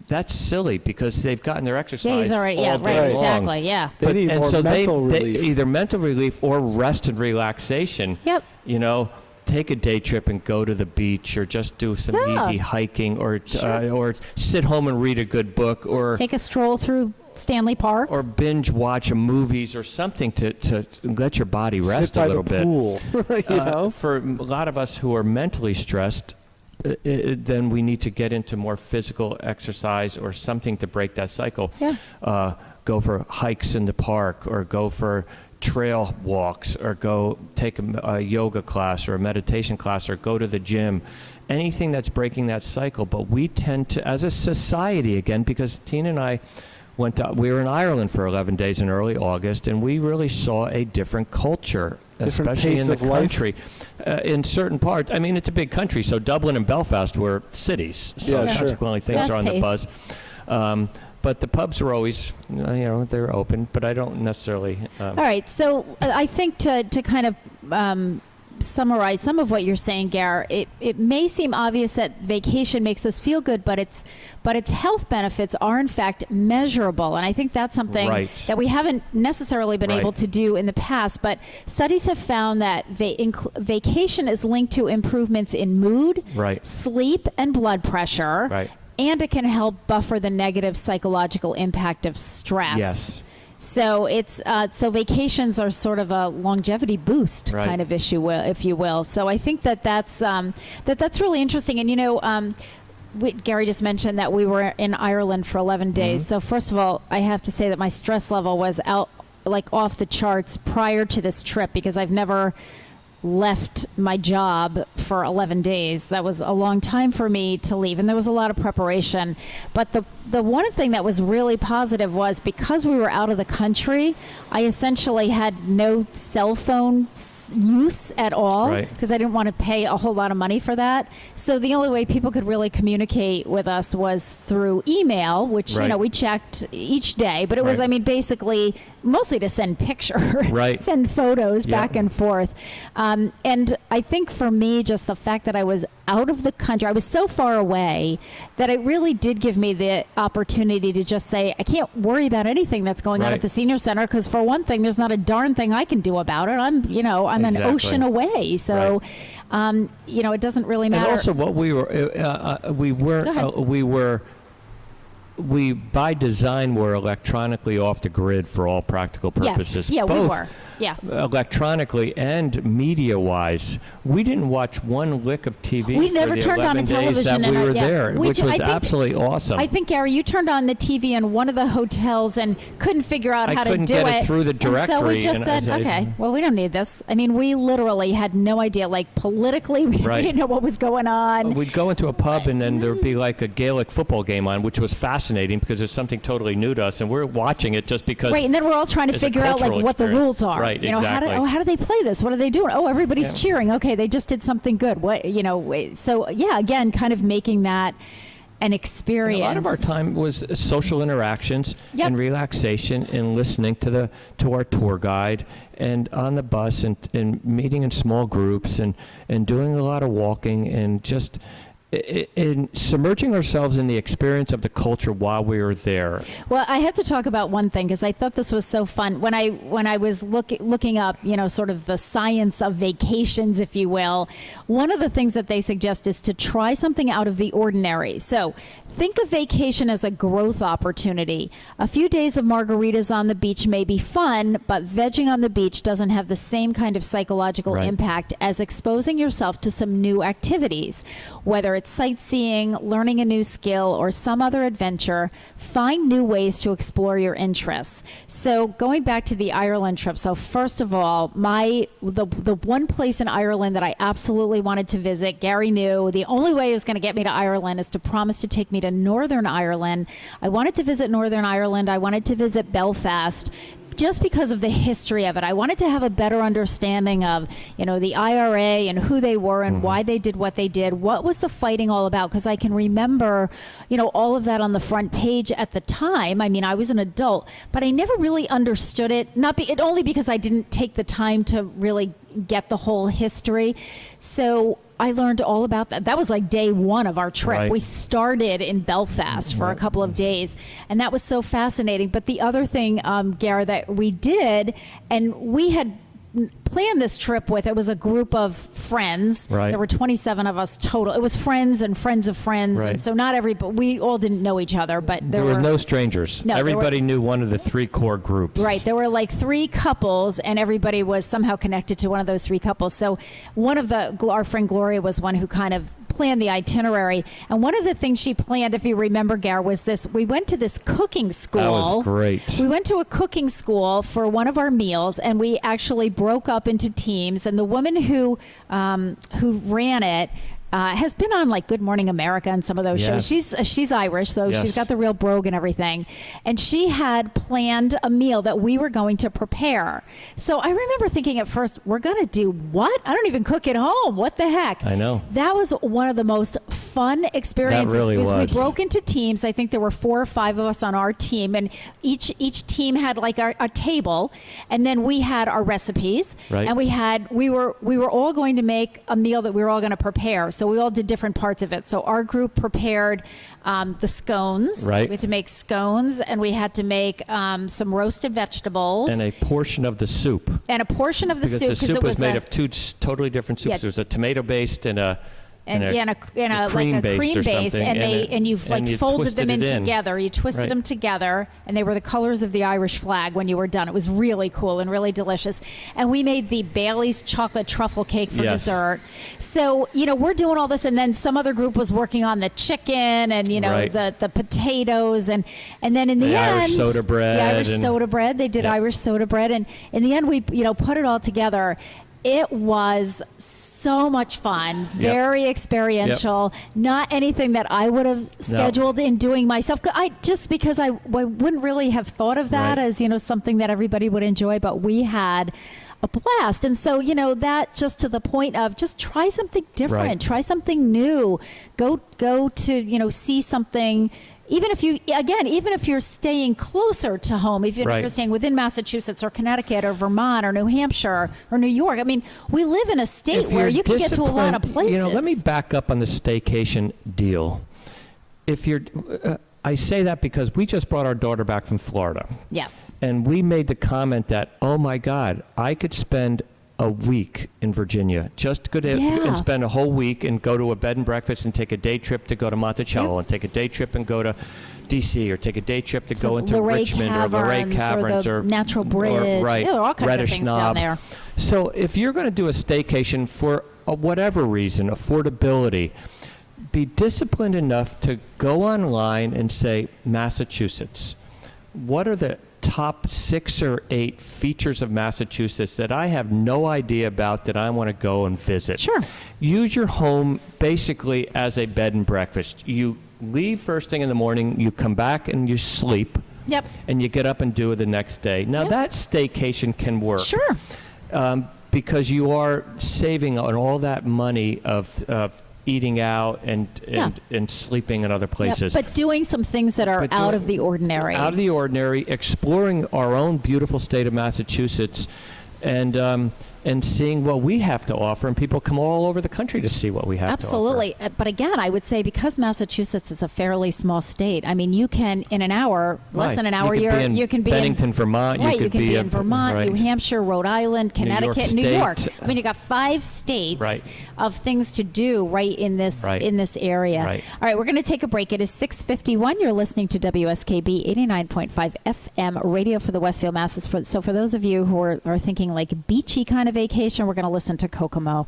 that's silly because they've gotten their exercise Yeah, he's already, all day long. exactly, yeah. They need and more so mental they relief. either mental relief or rest and relaxation. Yep. You know, take a day trip and go to the beach, or just do some Yeah. easy hiking, or Sure. or sit home and read a good book, or Take a stroll through Stanley Park. or binge watch a movies or something to let your body rest Sit by a little the bit. pool. you know? For a lot of us who are mentally stressed, then we need to get into more physical exercise or something to break that cycle. Yeah. Go for hikes in the park, or go for trail walks, or go take a yoga class or a meditation class, or go to the gym. Anything that's breaking that cycle. But we tend to, as a society, again, because Tina and I we were in Ireland for 11 days in early August, and we really saw a different culture, Different especially pace in the of life. country. In certain parts, I mean, it's a big country, so Dublin and Belfast were cities, so Yeah, sure. consequently things Fast are on the pace. buzz. But the pubs are always, they're open, but I don't necessarily. All right, so I think to kind of summarize some of what you're saying, Gar, it may seem obvious that vacation makes us feel good, but its health benefits are in fact measurable, and I think that's something Right. that we haven't necessarily been Right. able to do in the past. But studies have found that vacation is linked to improvements in mood, Right. sleep, and blood pressure. Right. And it can help buffer the negative psychological impact of stress. Yes. So it's so vacations are sort of a longevity boost Right. kind of issue, if you will. So I think that's really interesting. And Gary just mentioned that we were in Ireland for 11 days. Mm-hmm. So first of all, I have to say that my stress level was off the charts prior to this trip, because I've never left my job for 11 days. That was a long time for me to leave, and there was a lot of preparation. But the one thing that was really positive was, because we were out of the country, I essentially had no cell phone use at all, Right. because I didn't want to pay a whole lot of money for that. So the only way people could really communicate with us was through email, which Right. we checked each day, but it was, Right. basically mostly to send pictures, Right. send photos Yeah. back and forth. And I think for me, just the fact that I was out of the country, I was so far away, that it really did give me the opportunity to just say, I can't worry about anything that's going on Right. at the senior center, because for one thing, there's not a darn thing I can do about it. I'm an Exactly. ocean away. So, it doesn't really matter. And also, what we were, we by design were electronically off the grid for all practical purposes. Yes. Yeah, we both were. Yeah. electronically and media-wise. We didn't watch one lick of TV. We for never the turned on 11 a days television. that we were yeah. there, We which ju- was I think- absolutely awesome. I think, Gary, you turned on the TV in one of the hotels and couldn't figure out I how to couldn't do get it. it through the And so directory, we just and said, I- okay, well, we don't need this. We literally had no idea. Like, politically, we Right. didn't know what was going on. We'd go into a pub, and then there'd be like a Gaelic football game on, which was fascinating because it's something totally new to us, and we're watching it just because. Right, and then we're all trying to it's a figure out, like, cultural what the experience. rules are. Right, How exactly. do they play this? What are they doing? Oh, everybody's cheering. Okay, they just did something good. So, yeah, again, kind of making that an experience. A lot of our time was social interactions Yep. and relaxation, and listening to our tour guide, and on the bus, and meeting in small groups, and doing a lot of walking, and just in submerging ourselves in the experience of the culture while we were there. Well, I have to talk about one thing because I thought this was so fun. When I was looking up, sort of the science of vacations, if you will, one of the things that they suggest is to try something out of the ordinary. So think of vacation as a growth opportunity. A few days of margaritas on the beach may be fun, but vegging on the beach doesn't have the same kind of psychological impact as exposing yourself to some new activities. Whether it's sightseeing, learning a new skill, or some other adventure, find new ways to explore your interests. So going back to the Ireland trip, so first of all, the one place in Ireland that I absolutely wanted to visit, Gary knew the only way he was going to get me to Ireland is to promise to take me to Northern Ireland. I wanted to visit Northern Ireland. I wanted to visit Belfast. Just because of the history of it. I wanted to have a better understanding of, the IRA and who they were and why they did what they did. What was the fighting all about? Because I can remember, all of that on the front page at the time. I mean, I was an adult, but I never really understood it. Only because I didn't take the time to really get the whole history. So I learned all about that. That was like day one of our trip. Right. We started in Belfast for a couple of days, and that was so fascinating. But the other thing, Gary, that we did, and we had planned this trip with, it was a group of friends. Right. There were 27 of us total. It was friends and friends of friends. Right. And so we all didn't know each other, but There were no strangers. No, everybody knew one of the three core groups. Right. There were like three couples, and everybody was somehow connected to one of those three couples. So our friend Gloria was one who kind of planned the itinerary. And one of the things she planned, if you remember, Gar, was this. We went to this cooking school. That was great. We went to a cooking school for one of our meals, and we actually broke up into teams. And the woman who ran it has been on like Good Morning America and some of those shows. She's Irish, so she's got the real brogue and everything. And she had planned a meal that we were going to prepare. So I remember thinking at first, we're going to do what? I don't even cook at home. What the heck? I know. That was one of the most fun experiences. That really because was. We broke into teams. I think there were 4 or 5 of us on our team, and each team had like a table, and then we had our recipes, Right. and we were all going to make a meal that we were all going to prepare. So we all did different parts of it. So our group prepared the scones. Right. We had to make scones, and we had to make some roasted vegetables. And a portion of the soup. And a portion of the Because soup. the soup it was made a, of two totally different soups. Yeah. There was a tomato-based and a cream base, and you folded them in together. You twisted them together, and they were the colors of the Irish flag when you were done. It was really cool and really delicious. And we made the Bailey's chocolate truffle cake for dessert. So we're doing all this, and then some other group was working on the chicken and the potatoes, and then in the end, Irish soda bread. The Irish soda bread. They did Irish soda bread, and in the end, we put it all together. It was so much fun, very experiential, not anything that I would have scheduled in doing myself. Because I wouldn't really have thought of that as, something that everybody would enjoy, but we had a blast. And so, that just to the point of just try something different, try something new, go to, see something. Even if you're staying closer to home, even if you're staying within Massachusetts or Connecticut or Vermont or New Hampshire or New York, I mean, we live in a state where you can get to a lot of places. Let me back up on the staycation deal. I say that because we just brought our daughter back from Florida. Yes. And we made the comment that, oh my God, I could spend a week in Virginia, just go to and spend a whole week and go to a bed and breakfast and take a day trip to go to Monticello and take a day trip and go to DC or take a day trip to go into Luray Richmond or Luray Caverns or Natural Bridge, all kinds Reddish of things Knob. down there. So if you're going to do a staycation for whatever reason, affordability, be disciplined enough to go online and say, Massachusetts, what are the top 6 or 8 features of Massachusetts that I have no idea about that I want to go and visit? Sure. Use your home basically as a bed and breakfast. You leave first thing in the morning, you come back and you sleep. Yep. And you get up and do it the next day. Now that staycation can work. Sure. Because you are saving on all that money of eating out and sleeping in other places. But doing some things that are out of the ordinary. Out of the ordinary, exploring our own beautiful state of Massachusetts. And and seeing what we have to offer, and people come all over the country to see what we have Absolutely. to offer. But again, I would say because Massachusetts is a fairly small state, I mean, you can, in an hour, less than an hour, you can be Bennington, Vermont. Right, you you can be in Vermont, right. New Hampshire, Rhode Island, Connecticut, New York. State. I mean, you got 5 states Right. of things to do right in this area. Right. All right, we're going to take a break. It is 6:51. You're listening to WSKB 89.5 FM radio for the Westfield Masses. So for those of you who are thinking like beachy kind of vacation, we're going to listen to Kokomo.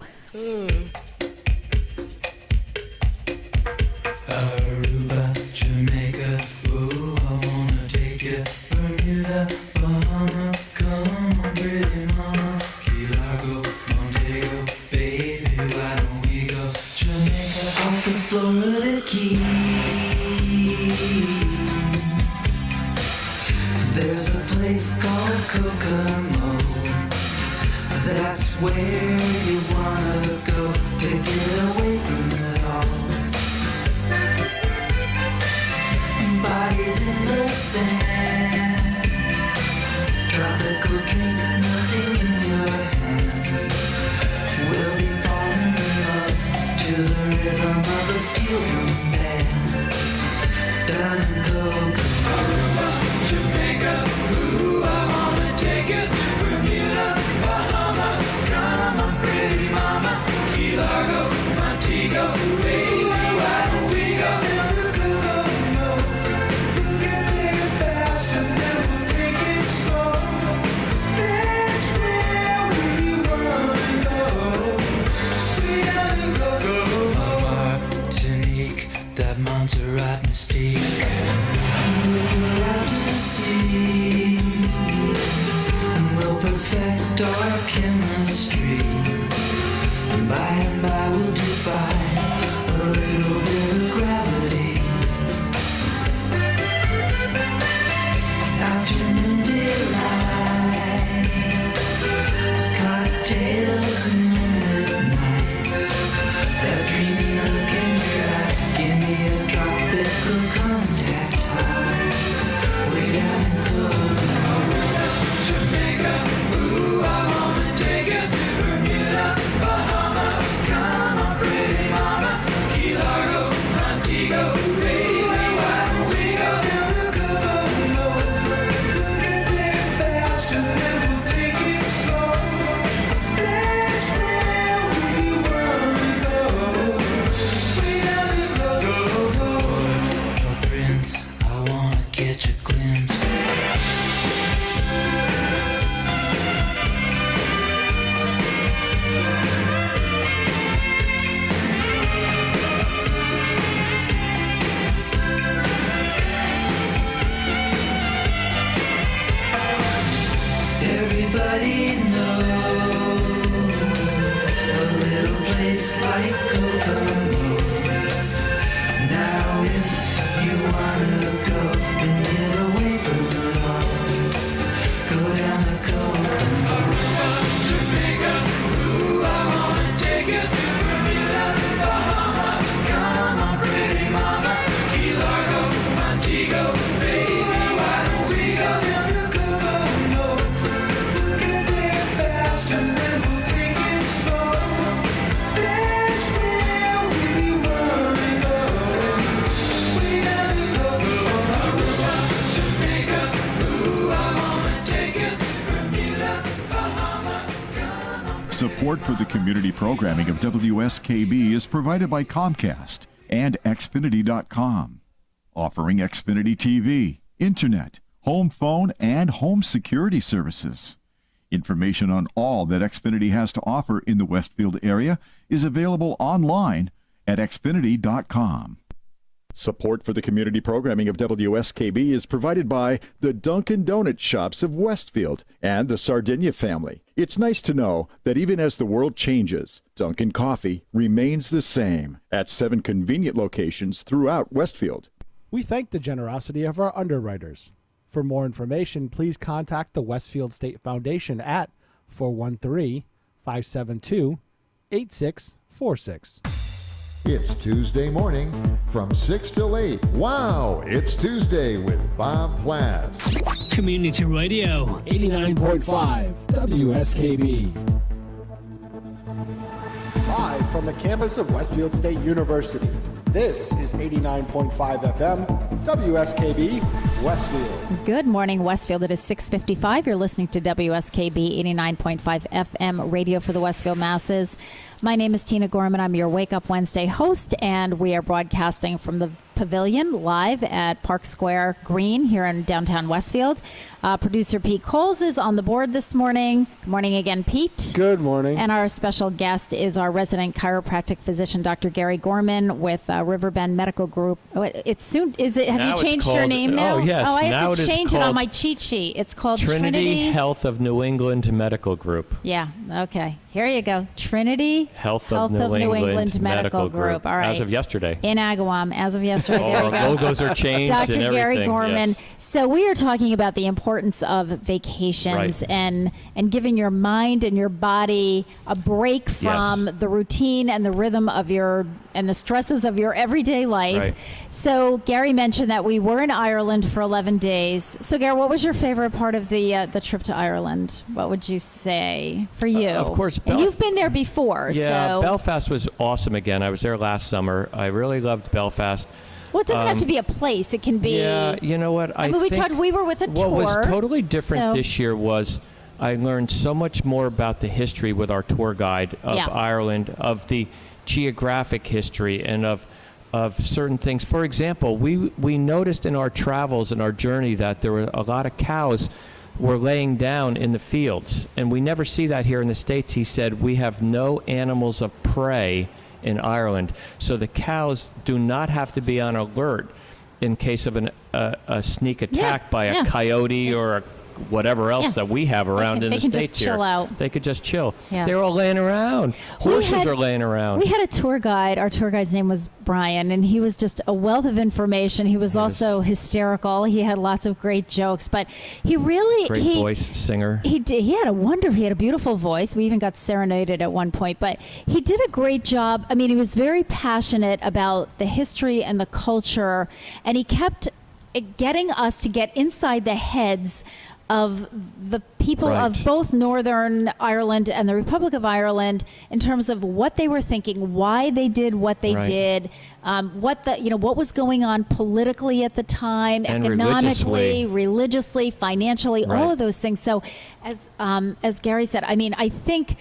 Aruba, Jamaica, ooh, I wanna take you. Bermuda, Bahama, come on, pretty mama. Key Largo, Montego, baby, why don't we go? Jamaica, off the Florida Keys. There's a place called Kokomo. That's where you wanna go to get away from it all. Bodies in the sand, tropical drink melting in your hand. We'll be falling in love to the rhythm of a steel drum band. Down in Kokomo, Jamaica, ooh, I wanna take you through Bermuda, Bahama, come on, pretty mama, Key Largo, Montego, baby, why don't we go? That Montserrat mystique, we're out to sea, and we'll perfect our chemistry, and by we'll defy a little bit of gravity. Afternoon delight, cocktails and moonlit nights, that dreamy look in your eye. Give me a tropical contact high, way down in Kokomo, Jamaica, ooh, I wanna take you through Bermuda, Bahama, come on, pretty mama, Key Largo, Montego, baby, why don't we go down to Kokomo? We'll play it fast and then we'll take it slow. That's where we wanna go. Prince, I wanna catch a glimpse. Everybody knows a little place like Kokomo. Now if you wanna go and get away from it all, go down to Kokomo, Jamaica, ooh, I wanna take you through Bermuda, Bahama, come on, pretty mama, Key Largo, Montego, baby, why don't we go down to Kokomo? We can play it fast and then we'll take it slow. That's where we wanna go. We gotta go. Aruba, Jamaica, ooh, I wanna take you through Bermuda, Bahama, come on. Support for the community programming of WSKB is provided by Comcast and Xfinity.com, offering Xfinity TV, Internet, home phone, and home security services. Information on all that Xfinity has to offer in the Westfield area is available online at Xfinity.com. Support for the community programming of WSKB is provided by the Dunkin' Donuts shops of Westfield and the Sardinia family. It's nice to know that even as the world changes, Dunkin' Coffee remains the same at 7 convenient locations throughout Westfield. We thank the generosity of our underwriters. For more information, please contact the Westfield State Foundation at 413-572-8646. It's Tuesday morning from 6 till 8. Wow, it's Tuesday with Bob Plass. Community Radio. 89.5 WSKB. from the campus of Westfield State University. This is 89.5 FM, WSKB, Westfield. Good morning, Westfield. It is 6:55. You're listening to WSKB 89.5 FM radio for the Westfield masses. My name is Tina Gorman. I'm your Wake Up Wednesday host, and we are broadcasting from the Pavilion live at Park Square Green here in downtown Westfield. Producer Pete Coles is on the board this morning. Good morning again, Pete. Good morning. And our special guest is our resident chiropractic physician, Dr. Gary Gorman, with Riverbend Medical Group. Oh, it's soon. Is it? Have Now you it's changed your called- name now? oh, yes. Oh, I Now have it to is change it on called my cheat sheet. It's called Trinity Health of New England Medical Group. Yeah. Okay. Here you go. Trinity Health of New England Medical Group. All right. As of yesterday. In Agawam, as of yesterday. All There our you go. logos are changed Dr. and everything. Gary Gorman. Yes. So we are talking about the importance of vacations Right. and giving your mind and your body a break from the routine and the rhythm of and the stresses of your everyday life. Right. So Gary mentioned that we were in Ireland for 11 days. So Gary, what was your favorite part of the trip to Ireland? What would you say for you? Of course, and you've been there before. Yeah, so. Belfast was awesome again. I was there last summer. I really loved Belfast. Well, it doesn't have to be a place. It can be. Yeah, you know what? I mean, we were with a tour. What was totally different so- this year was I learned so much more about the history with our tour guide of Ireland, of the geographic history, and of certain things. For example, we noticed in our travels and our journey that there were a lot of cows were laying down in the fields, and we never see that here in the States. He said we have no animals of prey in Ireland, so the cows do not have to be on alert in case of a sneak attack by a coyote or a whatever else that we have around in the States here. They can just chill out. They could just chill. Yeah. They're all laying around. Horses are laying around. We had a tour guide. Our tour guide's name was Brian, and he was just a wealth of information. He was also hysterical. He had lots of great jokes, but he really Great voice, singer. He did. He had a beautiful voice. We even got serenaded at one point, but he did a great job. I mean, he was very passionate about the history and the culture, and he kept getting us to get inside the heads of the people of both Northern Ireland and the Republic of Ireland in terms of what they were thinking, why they did what they did, what was going on politically at the time, and economically, religiously, financially, all of those things. So, as Gary said, I mean, I think.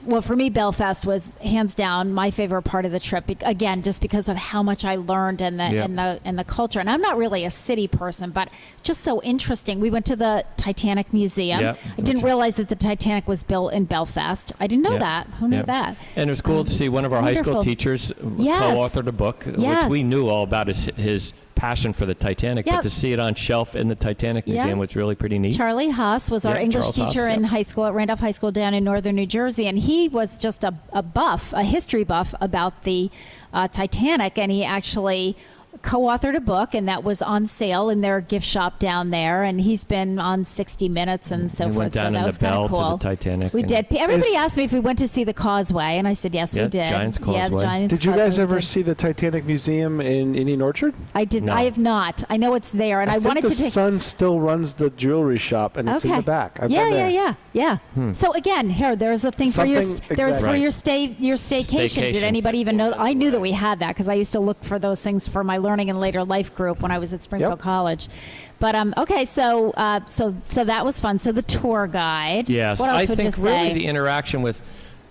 Well, for me, Belfast was hands down my favorite part of the trip. Again, just because of how much I learned and the culture. And I'm not really a city person, but just so interesting. We went to the Titanic Museum. Yep. I didn't realize that the Titanic was built in Belfast. I didn't know that. Who knew that? And it was cool to see one of our high school teachers co-authored a book, which we knew all about his passion for the Titanic, but to see it on shelf in the Titanic Museum was really pretty neat. Charlie Haas was our English Charles teacher Haas, in high school at Randolph High School down in northern New Jersey, and he was just a history buff about the Titanic, and he actually co-authored a book, and that was on sale in their gift shop down there, and he's been on 60 Minutes and so we forth. went down so in that the was kind Bell of cool. to the Titanic. We did. Everybody asked me if we went to see the Causeway, and I said yes, we did. Giant's Causeway. Yeah, the Giant's Did you Causeway guys we ever did. see the Titanic Museum in Indian Orchard? I did. No. I have not. I know it's there, and I think wanted the to take. son still runs the jewelry shop, and it's in the back. I've been there. Yeah. So again, there's a thing for your Something- there's for exactly. your staycation. Did anybody even know? I knew that we had that because I used to look for those things for my learning and later life group when I was at Springfield College. But okay, so that was fun. So the tour guide. Yes, What else I would think you really say? the interaction with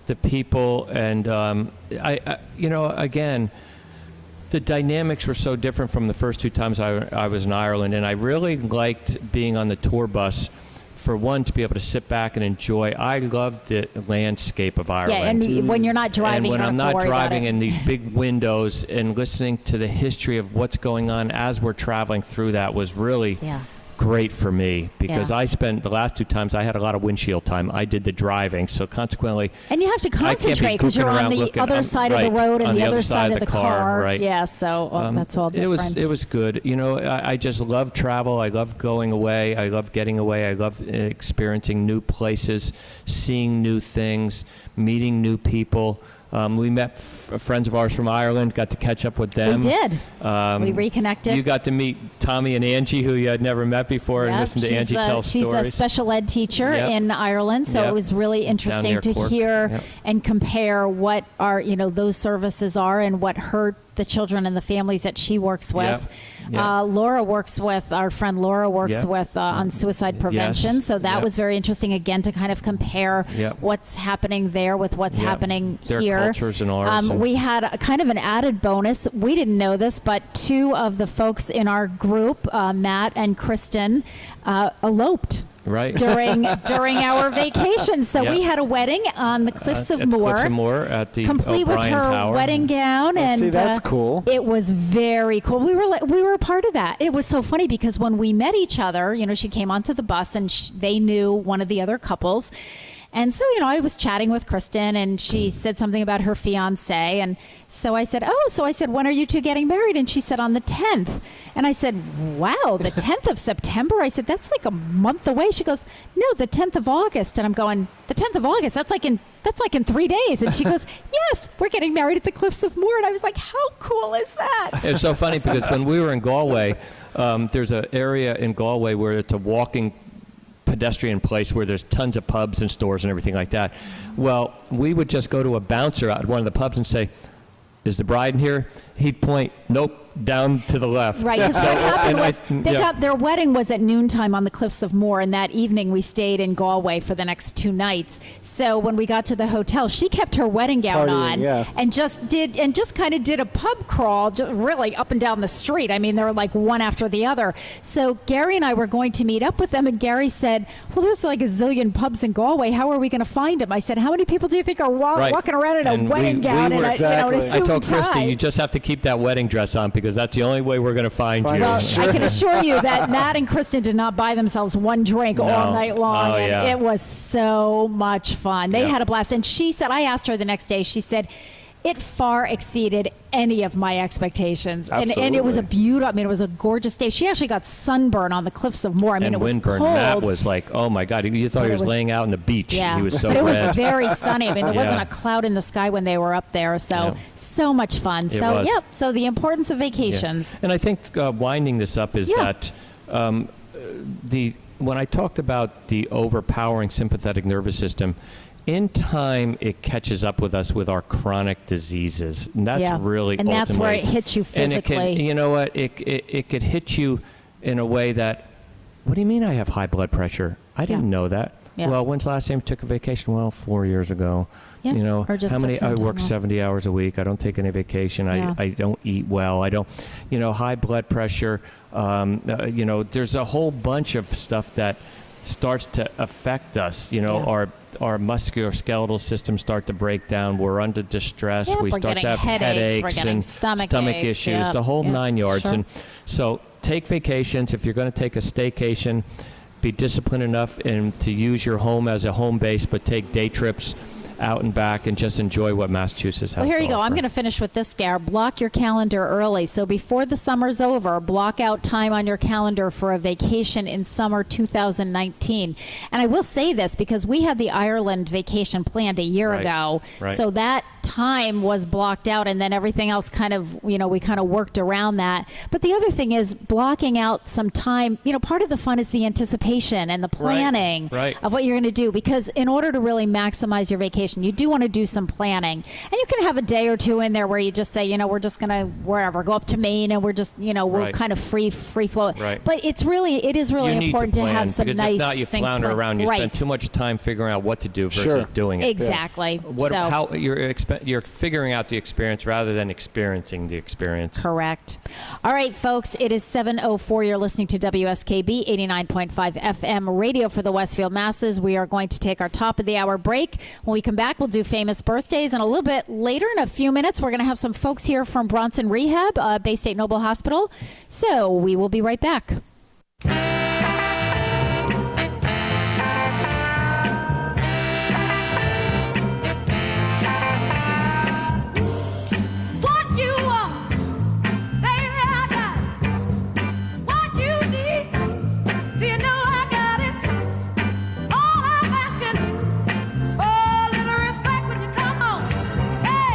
the people and I again. The dynamics were so different from the first two times I was in Ireland, and I really liked being on the tour bus. For one, to be able to sit back and enjoy. I loved the landscape of Ireland. Yeah, and when you're not driving, and when you don't I'm have to not worry driving about it. in these big windows and listening to the history of what's going on as we're traveling through that was really great for me because I spent the last two times I had a lot of windshield time. I did the driving, so consequently. And you have to I can't be concentrate because you're goofing on around the looking. other side of the road and on the other side of the car. Right. Yeah, so that's all different. It was good. I just love travel. I love going away. I love getting away. I love experiencing new places, seeing new things, meeting new people. We met friends of ours from Ireland, got to catch up with them. We did. We reconnected. You got to meet Tommy and Angie, who you had never met before, and listen to Angie tell stories. She's a special ed teacher in Ireland, so it was really interesting to hear and compare what those services are and what the children and the families that she works with. Our friend Laura works with on suicide prevention. So that was very interesting, again, to kind of compare what's happening there with what's happening Their here. cultures and ours. We had a kind of an added bonus. We didn't know this, but two of the folks in our group, Matt and Kristen, eloped. Right. During our vacation. So we had a wedding on the Cliffs of Moher. Cliffs of Moher at the complete O'Brien with her Tower. wedding gown. And see, that's cool. It was very cool. We were a part of that. It was so funny because when we met each other, she came onto the bus and they knew one of the other couples. And so, I was chatting with Kristen and she said something about her fiance. And so I said, when are you two getting married? And she said, on the 10th. And I said, wow, the 10th of September? I said, that's like a month away. She goes, no, the 10th of August. And I'm going, the 10th of August? That's like in 3 days. And she goes, yes, we're getting married at the Cliffs of Moher. And I was like, how cool is that? It's so funny because when we were in Galway, there's an area in Galway where it's a walking pedestrian place where there's tons of pubs and stores and everything like that. Well, we would just go to a bouncer at one of the pubs and say, is the bride in here? He'd point, nope, down to the left. Right, because what happened was their wedding was at noontime on the Cliffs of Moher, and that evening we stayed in Galway for the next 2 nights. So when we got to the hotel, she kept her wedding gown on and just kind of did a pub crawl, really up and down the street. I mean, they were like one after the other. So Gary and I were going to meet up with them, and Gary said, well, there's like a zillion pubs in Galway. How are we going to find them? I said, how many people do you think are walking around in a wedding gown and a suit I told tie? Christy, you just have to keep that wedding dress on because that's the only way we're going to find you. Well, I can assure you that Matt and Kristen did not buy themselves one drink all night long. Oh, and it was so much fun. They had a blast. And she said, I asked her the next day, she said, it far exceeded any of my expectations. And it was a beautiful, it was a gorgeous day. She actually got sunburn on the Cliffs of Moher. And it was windburn. cold. Matt was like, oh my God, you thought he was laying out on the beach. Yeah. He was so But it red. was very sunny. There wasn't a cloud in the sky when they were up there. So much fun. So the importance of vacations. Yeah. And I think winding this up is that when I talked about the overpowering sympathetic nervous system, in time, it catches up with us with our chronic diseases. And that's really and that's where it hits you physically. And you know what? It could hit you in a way that, what do you mean I have high blood pressure? I didn't know that. Yeah. Well, when's the last time you took a vacation? Well, 4 years ago. Yeah. Or just how many? I work 70 hours a week. I don't take any vacation. I don't eat well. I don't, high blood pressure. There's a whole bunch of stuff that starts to affect us. Our musculoskeletal systems start to break down. We're under distress. We start to have headaches and stomach issues, the whole 9 yards. Sure. And so take vacations. If you're going to take a staycation, be disciplined enough and to use your home as a home base, but take day trips out and back and just enjoy what Massachusetts has. Well, here you go. offer. I'm going to finish with this, Gare. Block your calendar early. So before the summer's over, block out time on your calendar for a vacation in summer 2019. And I will say this because we had the Ireland vacation planned a year ago. Right. So that time was blocked out, and then everything else kind of, we kind of worked around that. But the other thing is blocking out some time. Part of the fun is the anticipation and the planning of what you're going to do, because in order to really maximize your vacation, you do want to do some planning. And you can have a day or two in there where you just say, we're just going to go up to Maine and we're just, we're kind of free flow. Right. But it is really important to have some because nice if not, you things. flounder around. You spend too much time figuring out what to do versus doing it. Exactly. How you're figuring out the experience rather than experiencing the experience. Correct. All right, folks, it is 7:04. You're listening to WSKB 89.5 FM radio for the Westfield masses. We are going to take our top of the hour break. When we come back, we'll do famous birthdays, and a little bit later, in a few minutes, we're going to have some folks here from Bronson Rehab, Bay State Noble Hospital. So we will be right back. All I'm asking is for a little respect when you come home. Hey!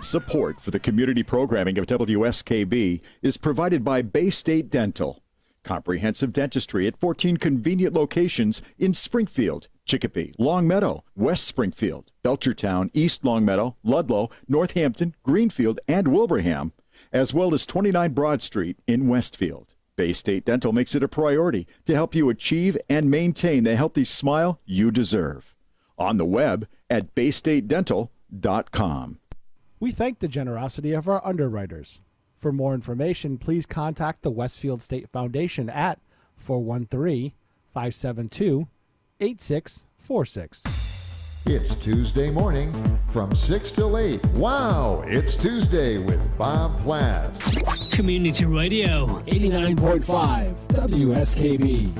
Support for the community programming of WSKB is provided by Bay State Dental. Comprehensive dentistry at 14 convenient locations in Springfield, Chicopee, Longmeadow, West Springfield, Belchertown, East Longmeadow, Ludlow, Northampton, Greenfield, and Wilbraham, as well as 29 Broad Street in Westfield. Bay State Dental makes it a priority to help you achieve and maintain the healthy smile you deserve. On the web at baystatedental.com. We thank the generosity of our underwriters. For more information, please contact the Westfield State Foundation at 413-572-8646. It's Tuesday morning from 6 till 8. Wow, it's Tuesday with Bob Plass. Community Radio. 89.5 WSKB.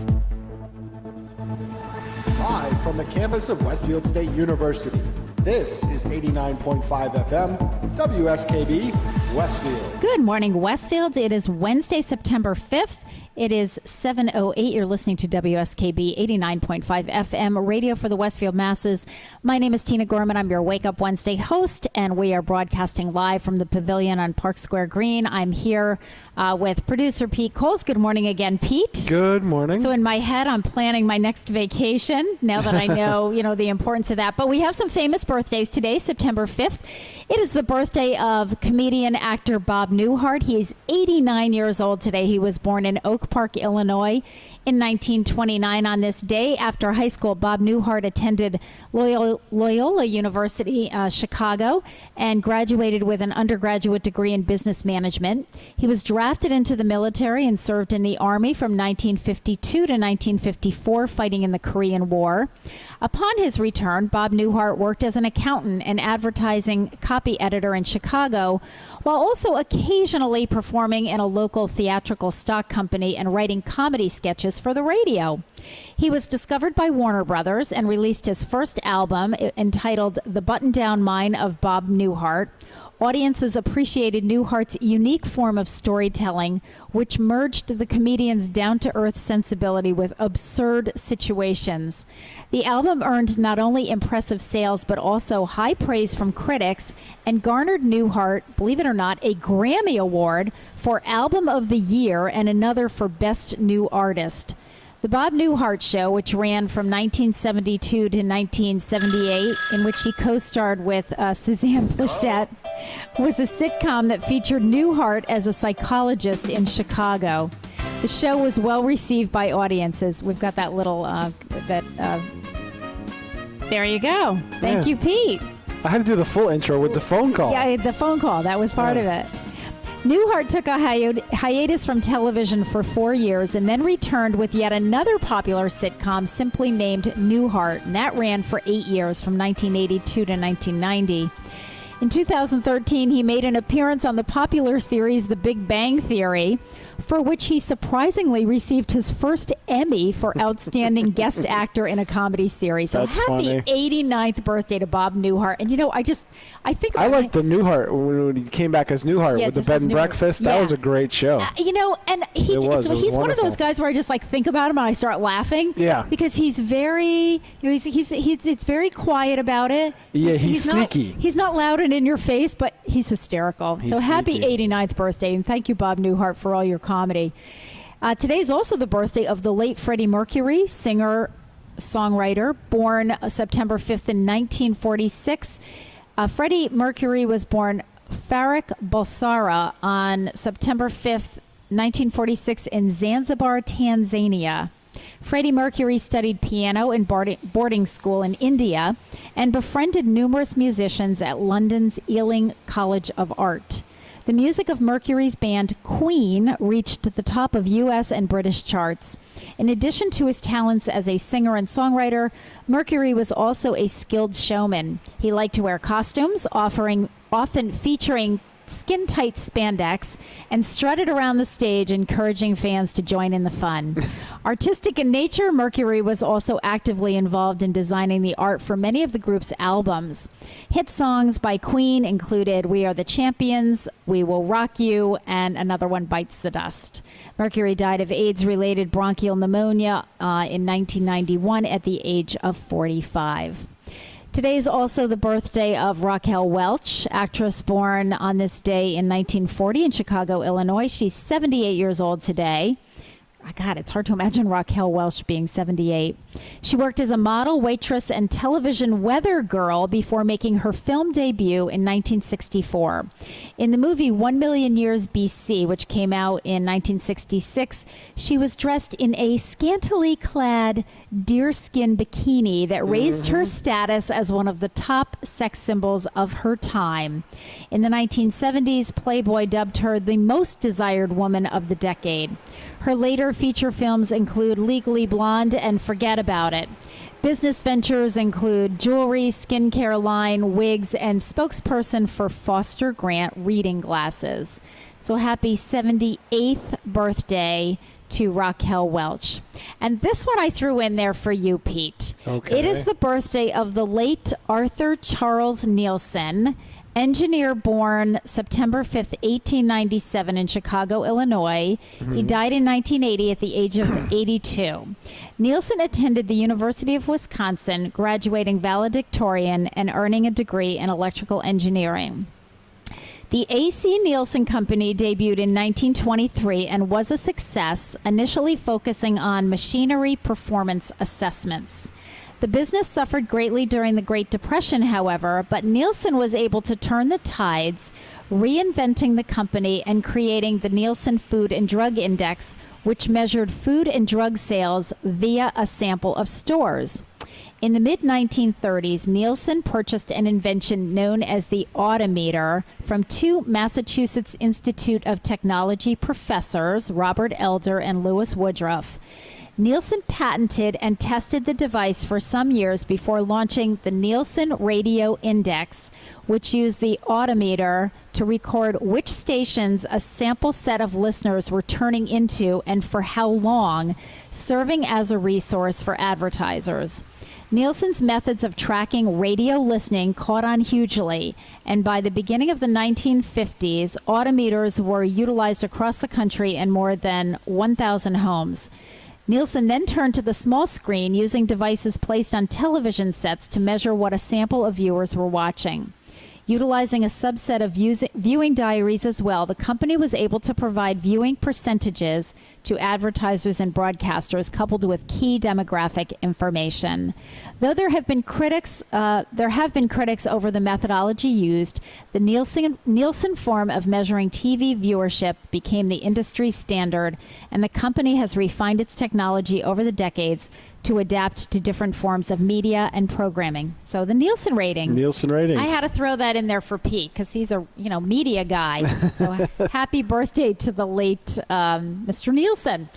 Live from the campus of Westfield State University. This is 89.5 FM, WSKB, Westfield. Good morning, Westfield. It is Wednesday, September 5th. It is 7:08. You're listening to WSKB 89.5 FM, radio for the Westfield masses. My name is Tina Gorman. I'm your Wake Up Wednesday host, and we are broadcasting live from the pavilion on Park Square Green. I'm here with producer Pete Coles. Good morning again, Pete. Good morning. So in my head, I'm planning my next vacation now that I know, the importance of that. But we have some famous birthdays today, September 5th. It is the birthday of comedian actor Bob Newhart. He is 89 years old today. He was born in Oak Park, Illinois in 1929. On this day, after high school, Bob Newhart attended Loyola University, Chicago, and graduated with an undergraduate degree in business management. He was drafted into the military and served in the Army from 1952 to 1954, fighting in the Korean War. Upon his return, Bob Newhart worked as an accountant and advertising copy editor in Chicago, while also occasionally performing in a local theatrical stock company and writing comedy sketches for the radio. He was discovered by Warner Brothers and released his first album entitled The Button-Down Mind of Bob Newhart. Audiences appreciated Newhart's unique form of storytelling, which merged the comedian's down-to-earth sensibility with absurd situations. The album earned not only impressive sales, but also high praise from critics and garnered Newhart, believe it or not, a Grammy Award for Album of the Year and another for Best New Artist. The Bob Newhart Show, which ran from 1972 to 1978, in which he co-starred with Suzanne Pleshette, was a sitcom that featured Newhart as a psychologist in Chicago. The show was well received by audiences. We've got that little, there you go. Thank you, Pete. I had to do the full intro with the phone call. Yeah, the phone call. That was part of it. Newhart took a hiatus from television for 4 years and then returned with yet another popular sitcom simply named Newhart, and that ran for 8 years from 1982 to 1990. In 2013, he made an appearance on the popular series The Big Bang Theory, for which he surprisingly received his first Emmy for Outstanding Guest Actor in a Comedy Series. So That's happy funny. 89th birthday to Bob Newhart. And I think about I like the Newhart when he came back as Newhart with the just bed as and Newhart. breakfast. Yeah. That was a great show. And It was he's one of wonderful. those guys where I just think about him and I start laughing. Yeah. Because he's very, it's very quiet about it. Yeah, he's not, sneaky. He's not loud and in your face, but he's hysterical. He's so happy sneaky. 89th birthday, and thank you, Bob Newhart, for all your comedy. Today is also the birthday of the late Freddie Mercury, singer-songwriter, born September 5th in 1946. Freddie Mercury was born Farrokh Bulsara on September 5th, 1946 in Zanzibar, Tanzania. Freddie Mercury studied piano in boarding school in India and befriended numerous musicians at London's Ealing College of Art. The music of Mercury's band Queen reached the top of U.S. and British charts. In addition to his talents as a singer and songwriter, Mercury was also a skilled showman. He liked to wear costumes, often featuring skin-tight spandex, and strutted around the stage, encouraging fans to join in the fun. Artistic in nature, Mercury was also actively involved in designing the art for many of the group's albums. Hit songs by Queen included We Are the Champions, We Will Rock You, and another one, Bites the Dust. Mercury died of AIDS-related bronchial pneumonia in 1991 at the age of 45. Today's also the birthday of Raquel Welch, actress born on this day in 1940 in Chicago, Illinois. She's 78 years old today. God, it's hard to imagine Raquel Welch being 78. She worked as a model, waitress, and television weather girl before making her film debut in 1964. In the movie 1 Million Years BC, which came out in 1966, she was dressed in a scantily clad deerskin bikini that raised her status as one of the top sex symbols of her time. In the 1970s, Playboy dubbed her the most desired woman of the decade. Her later feature films include Legally Blonde and Forget About It. Business ventures include jewelry, skincare line, wigs, and spokesperson for Foster Grant reading glasses. So happy 78th birthday to Raquel Welch. And this one I threw in there for you, Pete. Okay. It is the birthday of the late Arthur Charles Nielsen, engineer born September 5th, 1897 in Chicago, Illinois. He died in 1980 at the age of 82. Nielsen attended the University of Wisconsin, graduating valedictorian and earning a degree in electrical engineering. The A.C. Nielsen Company debuted in 1923 and was a success, initially focusing on machinery performance assessments. The business suffered greatly during the Great Depression, however, but Nielsen was able to turn the tides, reinventing the company and creating the Nielsen Food and Drug Index, which measured food and drug sales via a sample of stores. In the mid-1930s, Nielsen purchased an invention known as the Autometer from two Massachusetts Institute of Technology professors, Robert Elder and Louis Woodruff. Nielsen patented and tested the device for some years before launching the Nielsen Radio Index, which used the Autometer to record which stations a sample set of listeners were turning into and for how long, serving as a resource for advertisers. Nielsen's methods of tracking radio listening caught on hugely, and by the beginning of the 1950s, Autometers were utilized across the country in more than 1,000 homes. Nielsen then turned to the small screen, using devices placed on television sets to measure what a sample of viewers were watching. Utilizing a subset of viewing diaries as well, the company was able to provide viewing percentages to advertisers and broadcasters, coupled with key demographic information. Though there have been critics over the methodology used, the Nielsen form of measuring TV viewership became the industry standard, and the company has refined its technology over the decades to adapt to different forms of media and programming. So the Nielsen ratings. Nielsen ratings. I had to throw that in there for Pete because he's a media guy. So happy birthday to the late Mr. Nielsen.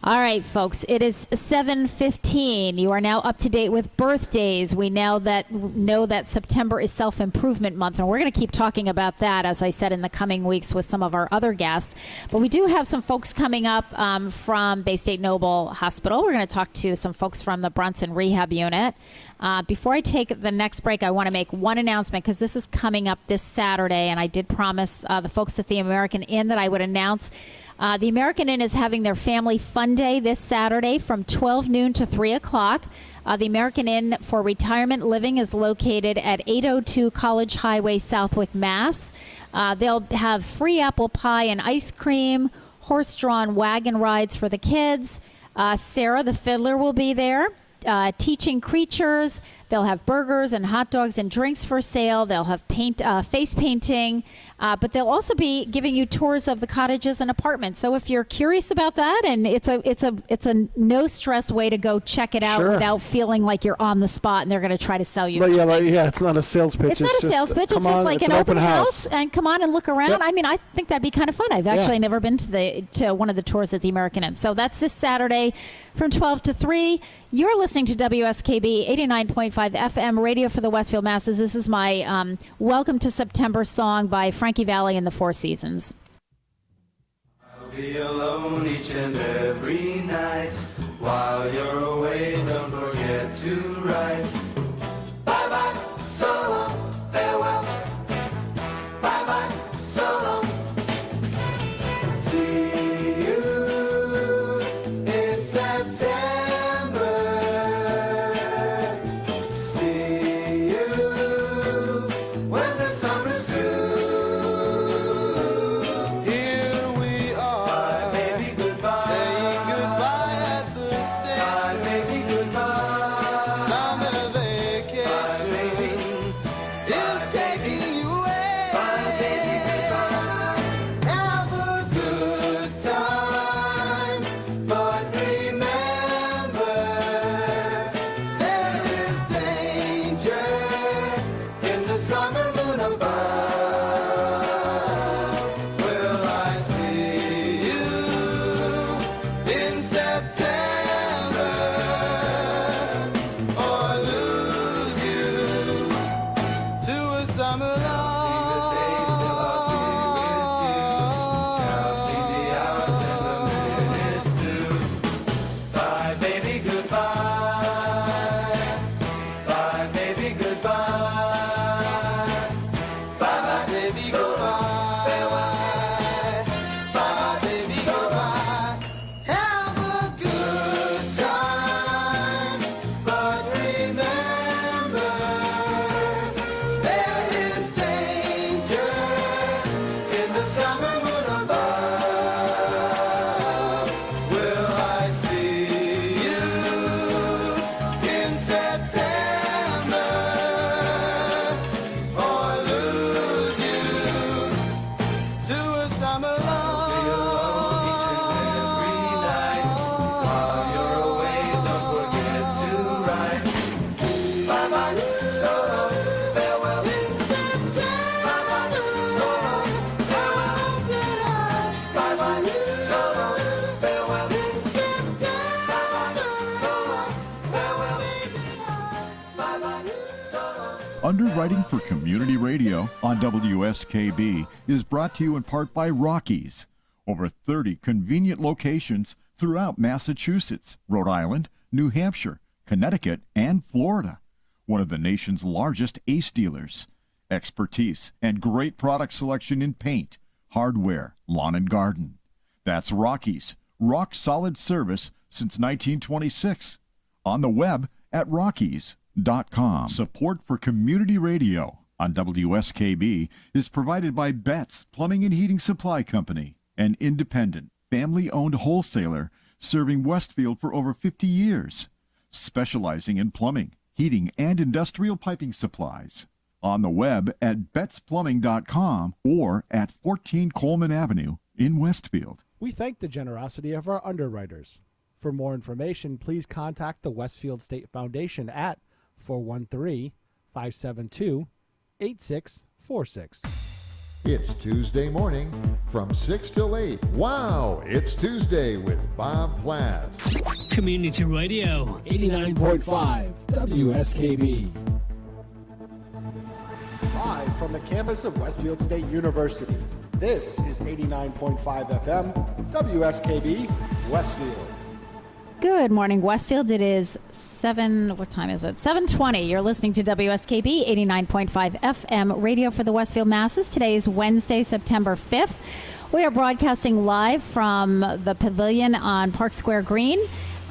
All right, folks, it is 7:15. You are now up to date with birthdays. We know that September is Self-Improvement Month, and we're going to keep talking about that, as I said, in the coming weeks with some of our other guests. But we do have some folks coming up from Bay State Noble Hospital. We're going to talk to some folks from the Brunson Rehab Unit. Before I take the next break, I want to make one announcement because this is coming up this Saturday, and I did promise the folks at the American Inn that I would announce. The American Inn is having their Family Fun Day this Saturday from 12 noon to 3 o'clock. The American Inn for Retirement Living is located at 802 College Highway, Southwick, Mass. They'll have free apple pie and ice cream, horse-drawn wagon rides for the kids. Sarah, the fiddler, will be there. Teaching creatures. They'll have burgers and hot dogs and drinks for sale. They'll have face painting, but they'll also be giving you tours of the cottages and apartments. So if you're curious about that, and it's a no stress way to go check it out without feeling like you're on the spot and they're going to try to sell you. But something. It's not a sales pitch. It's not a sales pitch. It's just like an open house, and come on and look around. Yep. I mean, I think that'd be kind of fun. I've actually never been to one of the tours at the American Inn. So that's this Saturday from 12 to 3. You're listening to WSKB 89.5 FM, radio for the Westfield Masses. This is my Welcome to September song by Frankie Valli and the Four Seasons. I'll be alone each and every night. While you're away, don't forget to write. Bye-bye, so long, farewell. Bye-bye, so long. See you in September. See you summer long. Underwriting for Community Radio on WSKB is brought to you in part by Rockies. Over 30 convenient locations throughout Massachusetts, Rhode Island, New Hampshire, Connecticut, and Florida. One of the nation's largest ACE dealers. Expertise and great product selection in paint, hardware, lawn and garden. That's Rockies. Rock solid service since 1926. On the web at Rockies.com. Support for Community Radio on WSKB is provided by Betts Plumbing and Heating Supply Company, an independent, family-owned wholesaler serving Westfield for over 50 years, specializing in plumbing, heating, and industrial piping supplies. On the web at bettsplumbing.com or at 14 Coleman Avenue in Westfield. We thank the generosity of our underwriters. For more information, please contact the Westfield State Foundation at 413-572-8646. It's Tuesday morning from 6 till 8. Wow, it's Tuesday with Bob Plass. Community Radio. 89.5 WSKB. Live from the campus of Westfield State University, this is 89.5 FM WSKB Westfield. Good morning, Westfield. It is 7:20. You're listening to WSKB 89.5 FM radio for the Westfield Masses. Today is Wednesday, September 5th. We are broadcasting live from the Pavilion on Park Square Green.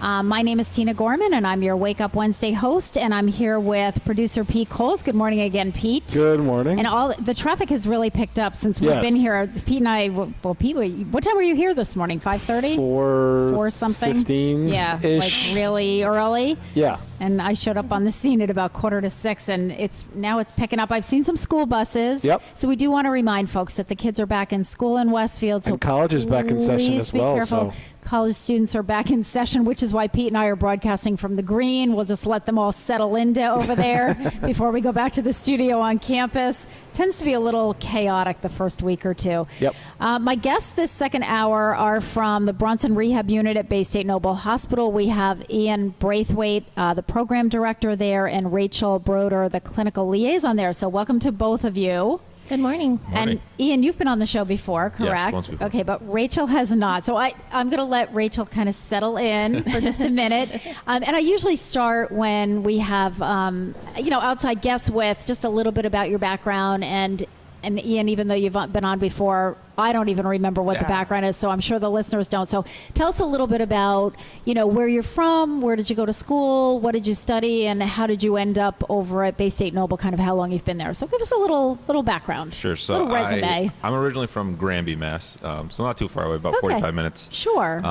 My name is Tina Gorman, and I'm your Wake Up Wednesday host, and I'm here with producer Pete Coles. Good morning again, Pete. Good morning. And all the traffic has really picked up since we've been here. Pete and I, well, Pete, what time were you here this morning? 5:30? 4 something? 15 Yeah, like really early. Yeah. And I showed up on the scene at about 5:45, and it's picking up. I've seen some school buses. Yep. So we do want to remind folks that the kids are back in school in Westfield. So and college is back in session as well. Please be careful. So. College students are back in session, which is why Pete and I are broadcasting from the green. We'll just let them all settle into over there before we go back to the studio on campus. Tends to be a little chaotic the first week or two. Yep. My guests this second hour are from the Bronson Rehab Unit at Bay State Noble Hospital. We have Ian Braithwaite, the program director there, and Rachel Broder, the clinical liaison there. So welcome to both of you. Good morning. And Ian, you've been on the show before, correct? Yes, once before. Okay, but Rachel has not. So I'm going to let Rachel kind of settle in for just a minute. And I usually start when we have, outside guests with just a little bit about your background. And Ian, even though you've been on before, I don't even remember what the background is, so I'm sure the listeners don't. So tell us a little bit about, where you're from, where did you go to school, what did you study, and how did you end up over at Bay State Noble, kind of how long you've been there. So give us a little background. Sure. So little resume. I'm originally from Granby, Mass, so not too far away, about 45 minutes. Sure.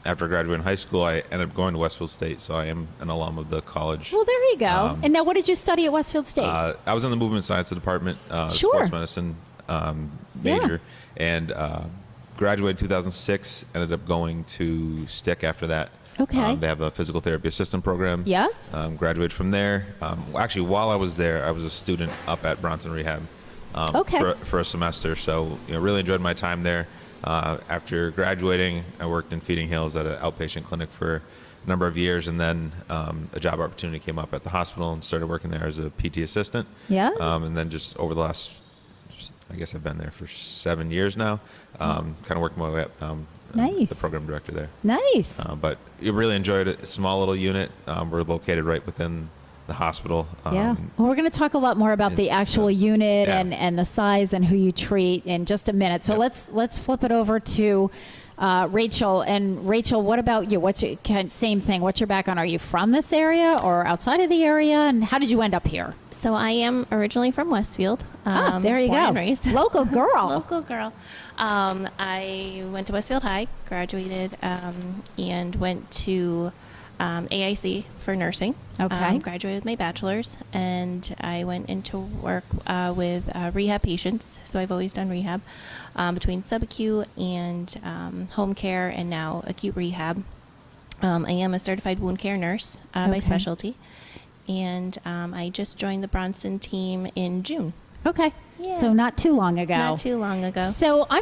After graduating high school, I ended up going to Westfield State, so I am an alum of the college. Well, there you go. And now what did you study at Westfield State? I was in the movement science department, Sure. sports medicine major. And graduated 2006, ended up going to STIC after that. Okay. They have a physical therapy assistant program. Yeah. Graduated from there. Actually, while I was there, I was a student up at Bronson Rehab for a semester. So, really enjoyed my time there. After graduating, I worked in Feeding Hills at an outpatient clinic for number of years, and then a job opportunity came up at the hospital and started working there as a PT assistant. Yeah. And then just over the last, I guess I've been there for 7 years now, kind of working my way up. Nice. The program director there. Nice. But you really enjoyed it. Small little unit. We're located right within the hospital. Yeah. Well, we're going to talk a lot more about the actual unit yeah. and the size and who you treat in just a minute. So Yep. let's flip it over to Rachel. And Rachel, what about you? What's your same thing? What's your background? Are you from this area or outside of the area? And how did you end up here? So I am originally from Westfield. There you born go. and raised. Local girl. Local girl. I went to Westfield High, graduated, and went to AIC for nursing. Okay. Graduated with my bachelor's, and I went into work with rehab patients. So I've always done rehab between subacute and home care, and now acute rehab. I am a certified wound care nurse by specialty, and I just joined the Bronson team in June. Okay. Yeah. So not too long ago. Not too long ago. So I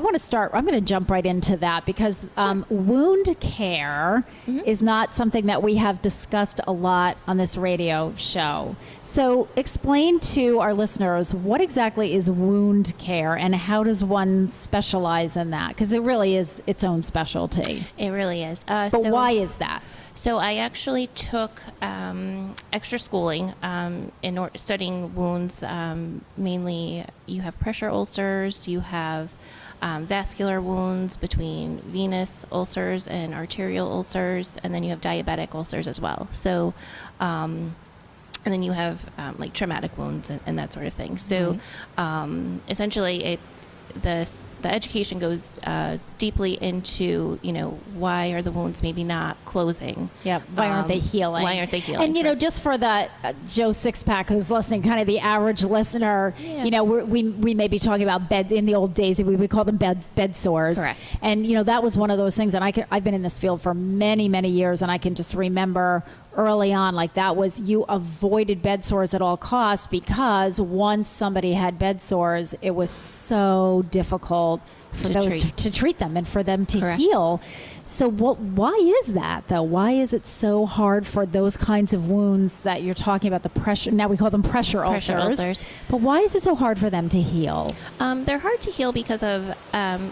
want to jump right into that because wound care is not something that we have discussed a lot on this radio show. So explain to our listeners what exactly is wound care and how does one specialize in that? Because it really is its own specialty. It really is. But why is that? So I actually took extra schooling in studying wounds. Mainly, you have pressure ulcers, you have vascular wounds between venous ulcers and arterial ulcers, and then you have diabetic ulcers as well. So, and then you have like traumatic wounds and that sort of thing. So, essentially, the education goes deeply into, why are the wounds maybe not closing? Yep. Why aren't they healing? Why aren't they healing? And, just for the Joe Sixpack who's listening, kind of the average listener, we may be talking about beds in the old days. We would call them bed sores. Correct. And, that was one of those things. And I've been in this field for many, many years. And I can just remember early on, like that was, you avoided bed sores at all costs because once somebody had bed sores, it was so difficult for to treat them and for them to heal. So why is that though? Why is it so hard for those kinds of wounds that you're talking about, the pressure, now we call them pressure ulcers. But why is it so hard for them to heal? They're hard to heal because of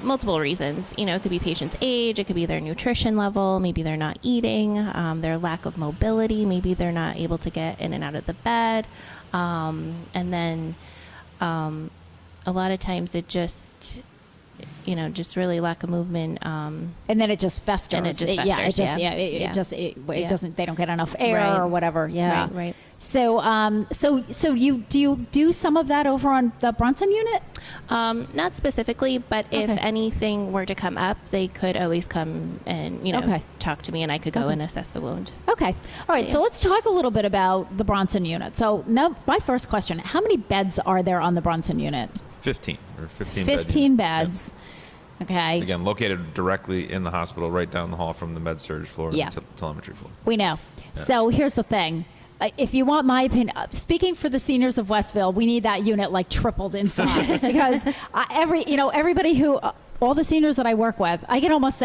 multiple reasons. It could be patient's age, it could be their nutrition level, maybe they're not eating, their lack of mobility, maybe they're not able to get in and out of the bed. And then a lot of times it just really lack of movement. And then it just festers. And it just festers. It doesn't, they don't get enough air or whatever. Yeah. Right. So, do you do some of that over on the Bronson unit? Not specifically, but if anything were to come up, they could always come and, talk to me and I could go and assess the wound. Okay. All right. So let's talk a little bit about the Bronson unit. So now my first question, how many beds are there on the Bronson unit? 15 15 beds. Yep. Okay. Again, located directly in the hospital, right down the hall from the med-surg floor and the telemetry floor. We know. Yeah. So here's the thing. If you want my opinion, speaking for the seniors of Westville, we need that unit like tripled in size because everybody who, all the seniors that I work with, I can almost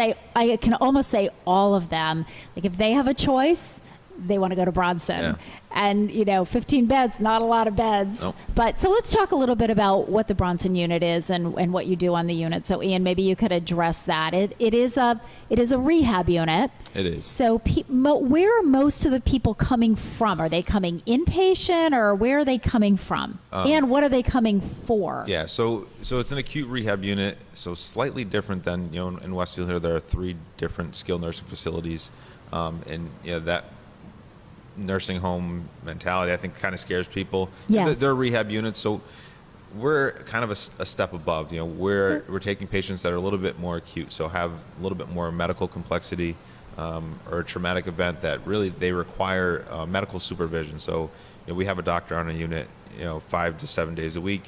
say all of them, like if they have a choice, they want to go to Bronson. Yeah. And, 15 beds, not a lot of beds. Nope. But so let's talk a little bit about what the Bronson unit is and what you do on the unit. So Ian, maybe you could address that. It is a rehab unit. It is. So where are most of the people coming from? Are they coming inpatient or where are they coming from? And what are they coming for? Yeah, so it's an acute rehab unit, so slightly different than, in Westfield here, there are 3 different skilled nursing facilities. And that nursing home mentality, I think, kind of scares people. Yes. They're rehab units, so we're kind of a step above. We're taking patients that are a little bit more acute, so have a little bit more medical complexity or a traumatic event that really they require medical supervision. So we have a doctor on a unit, 5 to 7 days a week.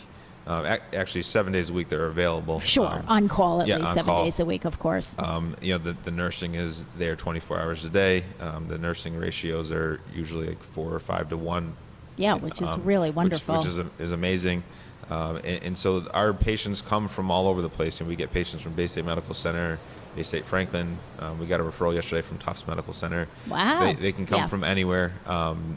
Actually, 7 days a week they're available. Sure, on call at least on 7 call. days a week, of course. The nursing is there 24 hours a day. The nursing ratios are usually like 4 or 5 to 1. Yeah, which is really wonderful. Which is amazing. And so our patients come from all over the place, and we get patients from Bay State Medical Center, Bay State Franklin. We got a referral yesterday from Tufts Medical Center. Wow. They can come Yeah. from anywhere.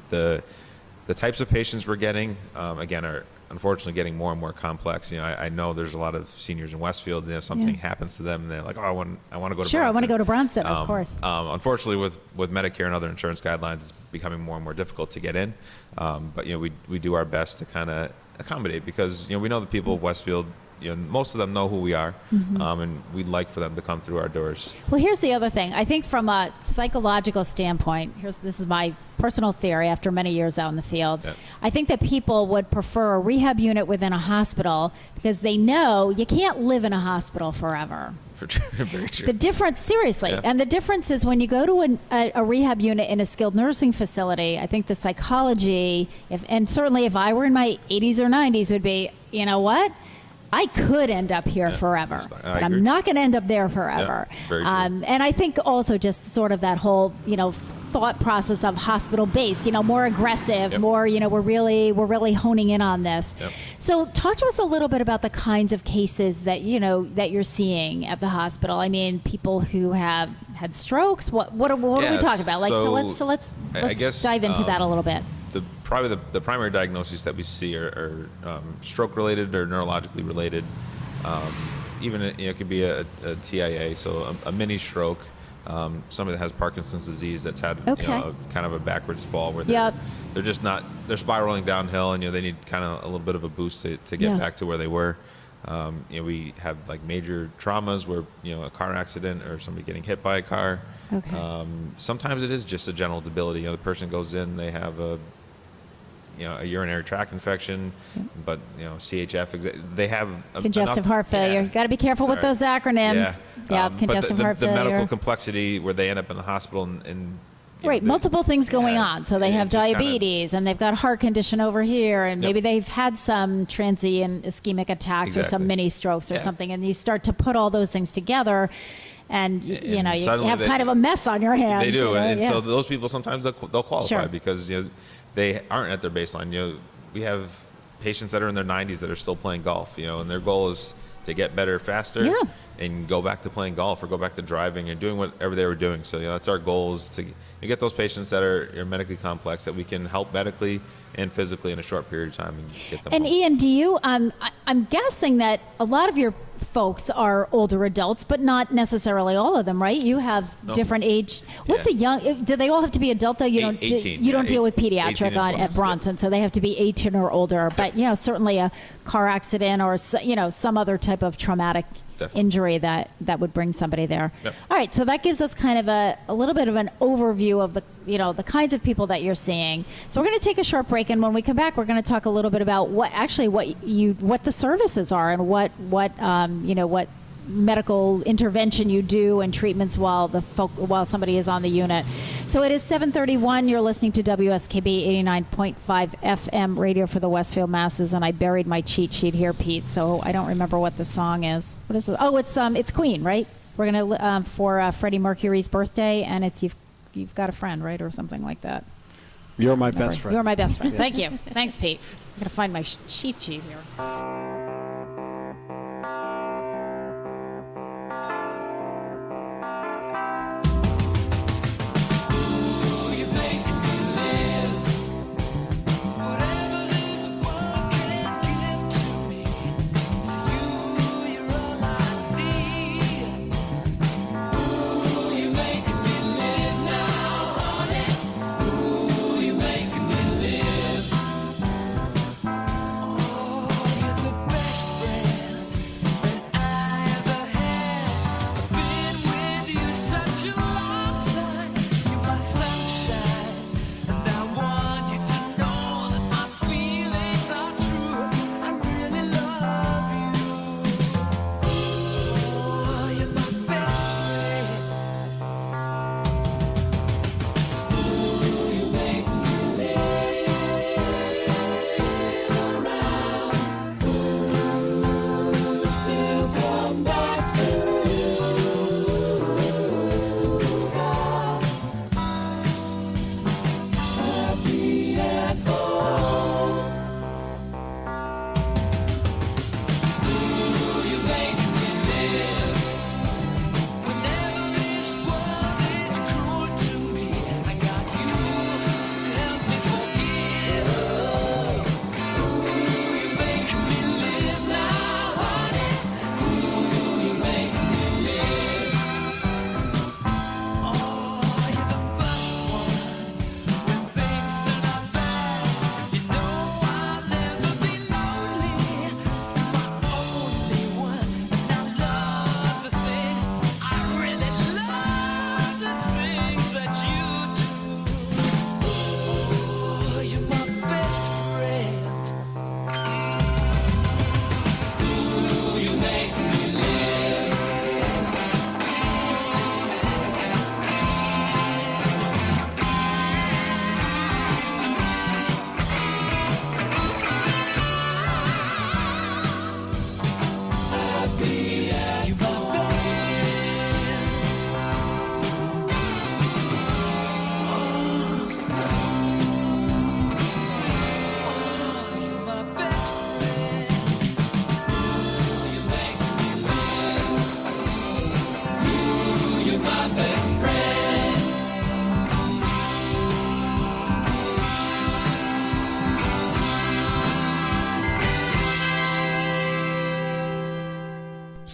The types of patients we're getting, again, are unfortunately getting more and more complex. I know there's a lot of seniors in Westfield. Something happens to them, and they're like, "Oh, I want to go to Bronson." Sure, I want to go to Bronson, of course. Unfortunately, with Medicare and other insurance guidelines, it's becoming more and more difficult to get in. But we do our best to kind of accommodate, because we know the people of Westfield. Most of them know who we are, and we'd like for them to come through our doors. Well, here's the other thing. I think from a psychological standpoint, this is my personal theory after many years out in the field. Yep. I think that people would prefer a rehab unit within a hospital because they know you can't live in a hospital forever. Very true. The difference, seriously, Yeah. and the difference is when you go to a rehab unit in a skilled nursing facility, I think the psychology, and certainly if I were in my 80s or 90s, would be, you know what? I could end up here forever, but agree. I'm not going to end up there forever. Yeah, very true. And I think also just sort of that whole, thought process of hospital-based, more aggressive, Yep. more, we're really honing in on this. Yep. So talk to us a little bit about the kinds of cases that, that you're seeing at the hospital. I mean, people who have had strokes. What are we talking about? Let's I guess, dive into that a little bit. Probably the primary diagnoses that we see are stroke related or neurologically related. Even it could be a TIA, so a mini stroke. Somebody that has Parkinson's disease that's had kind of a backwards fall where they're just not, they're spiraling downhill, and they need kind of a little bit of a boost to get back to where they were. We have like major traumas where a car accident or somebody getting hit by a car. Okay. Sometimes it is just a general debility. The person goes in, they have a urinary tract infection, but CHF. They have Congestive heart failure. Got to be careful with those acronyms. Yeah, congestive heart the failure. medical complexity where they end up in the hospital and Right, multiple things going on. So they have just kinda- diabetes, and they've got heart condition over here, and maybe they've had some transient ischemic attacks or some Exactly. mini strokes or Yeah. something, and you start to put all those things together, and you suddenly have they- kind of a mess on your hands. They do, you know? and Yeah. so those people sometimes they'll qualify Sure. because they aren't at their baseline. We have patients that are in their 90s that are still playing golf, and their goal is to get better faster and go back to playing golf or go back to driving and doing whatever they were doing. So that's our goal, is to get those patients that are medically complex that we can help medically and physically in a short period of time and get them And home. Ian, do you? I'm guessing that a lot of your folks are older adults, but not necessarily all of them, right? You have No. different age. What's Yeah. a young? Do they all have to be adult though? You don't. 18, You don't yeah, deal with 18 pediatric and at plus, Bronson, so they have to be 18 or older. But certainly a car accident or some other type of traumatic Definitely. injury that would bring somebody there. Yep. All right, so that gives us kind of a little bit of an overview of the the kinds of people that you're seeing. So we're going to take a short break, and when we come back, we're going to talk a little bit about what the services are and what medical intervention you do and treatments while somebody is on the unit. So it is 7:31. You're listening to WSKB 89.5 FM radio for the Westfield masses, and I buried my cheat sheet here, Pete. So I don't remember what the song is. What is it? Oh, it's Queen, right? We're gonna for Freddie Mercury's birthday, and it's you've got a friend, right, or something like that. You're my best friend. You're my best friend. Thank you. Thanks, Pete. I'm gonna find my cheat sheet here. Oh, you're the best.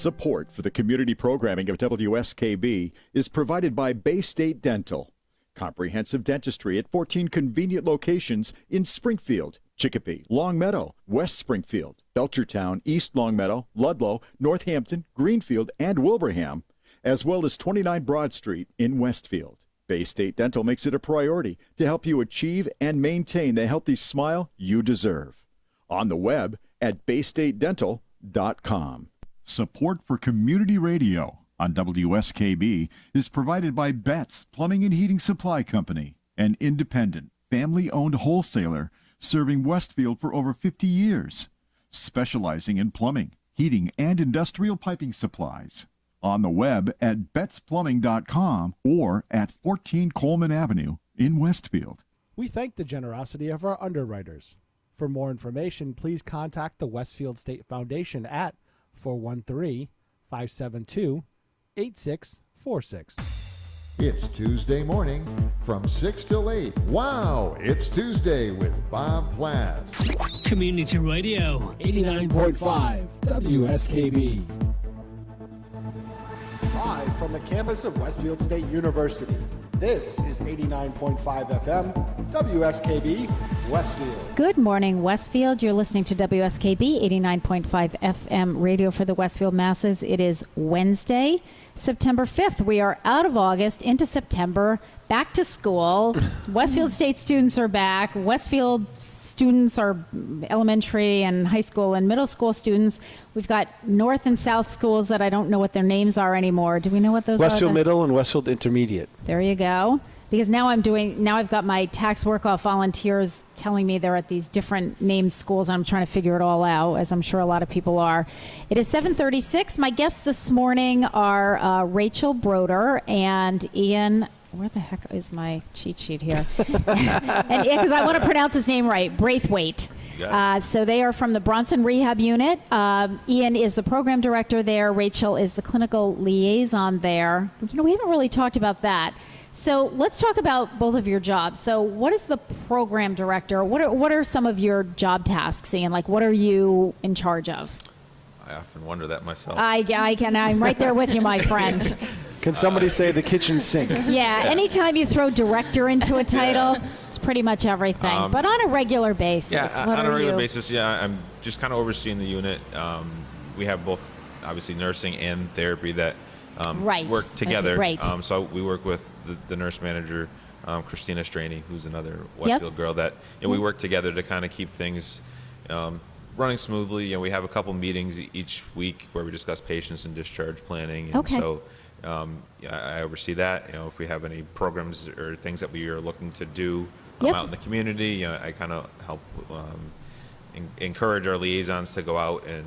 Support for the community programming of WSKB is provided by Bay State Dental. Comprehensive dentistry at 14 convenient locations in Springfield, Chicopee, Longmeadow, West Springfield, Belchertown, East Longmeadow, Ludlow, Northampton, Greenfield, and Wilbraham, as well as 29 Broad Street in Westfield. Bay State Dental makes it a priority to help you achieve and maintain the healthy smile you deserve. On the web at baystatedental.com. Support for community radio on WSKB is provided by Betts Plumbing and Heating Supply Company, an independent, family-owned wholesaler serving Westfield for over 50 years, specializing in plumbing, heating, and industrial piping supplies. On the web at bettsplumbing.com or at 14 Coleman Avenue in Westfield. We thank the generosity of our underwriters. For more information, please contact the Westfield State Foundation at 413-572-8646. It's Tuesday morning from 6 till 8. Wow, it's Tuesday with Bob Plass. Community Radio. 89.5 WSKB. Live from the campus of Westfield State University, this is 89.5 FM WSKB Westfield. Good morning, Westfield. You're listening to WSKB 89.5 FM radio for the Westfield masses. It is Wednesday, September 5th. We are out of August into September, back to school. Westfield State students are back. Westfield students are elementary and high school and middle school students. We've got North and South schools that I don't know what their names are anymore. Do we know what those are? Westfield Middle and Westfield Intermediate. There you go. Because now I've got my tax work-off volunteers telling me they're at these different named schools, and I'm trying to figure it all out, as I'm sure a lot of people are. It is 7:36. My guests this morning are Rachel Broder and Ian. Where the heck is my cheat sheet here? And because I want to pronounce his name right, Braithwaite. So they are from the Bronson Rehab Unit. Ian is the program director there. Rachel is the clinical liaison there. You know, we haven't really talked about that. So let's talk about both of your jobs. So what is the program director? What are some of your job tasks, Ian? Like, what are you in charge of? I often wonder that myself. I can. I'm right there with you, my friend. Can somebody say the kitchen sink? Yeah, anytime you throw director into a title, it's pretty much everything. But on a regular basis, on a regular basis, I'm just kind of overseeing the unit. We have both, obviously, nursing and therapy that work together. Right. So we work with the nurse manager, Christina Straney, who's another Westfield girl that we work together to kind of keep things running smoothly. We have a couple meetings each week where we discuss patients and discharge planning. And so I oversee that. If we have any programs or things that we are looking to do out in the community, I kind of help encourage our liaisons to go out and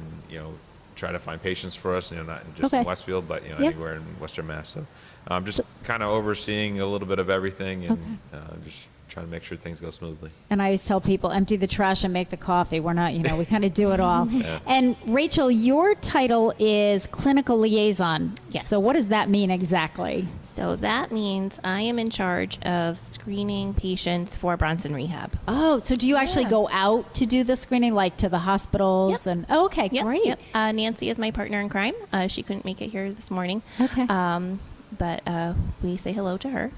try to find patients for us. Not just in Westfield, but anywhere in Western Mass. So I'm just kind of overseeing a little bit of everything and just trying to make sure things go smoothly. And I always tell people, empty the trash and make the coffee. We're not, we kind of do it all. And Rachel, your title is clinical liaison. Yes. So what does that mean exactly? So that means I am in charge of screening patients for Bronson Rehab. Oh, so do you actually go out to do the screening, like to the hospitals? Yep. And okay, great. Yep. Nancy is my partner in crime. She couldn't make it here this morning. Okay. But we say hello to her.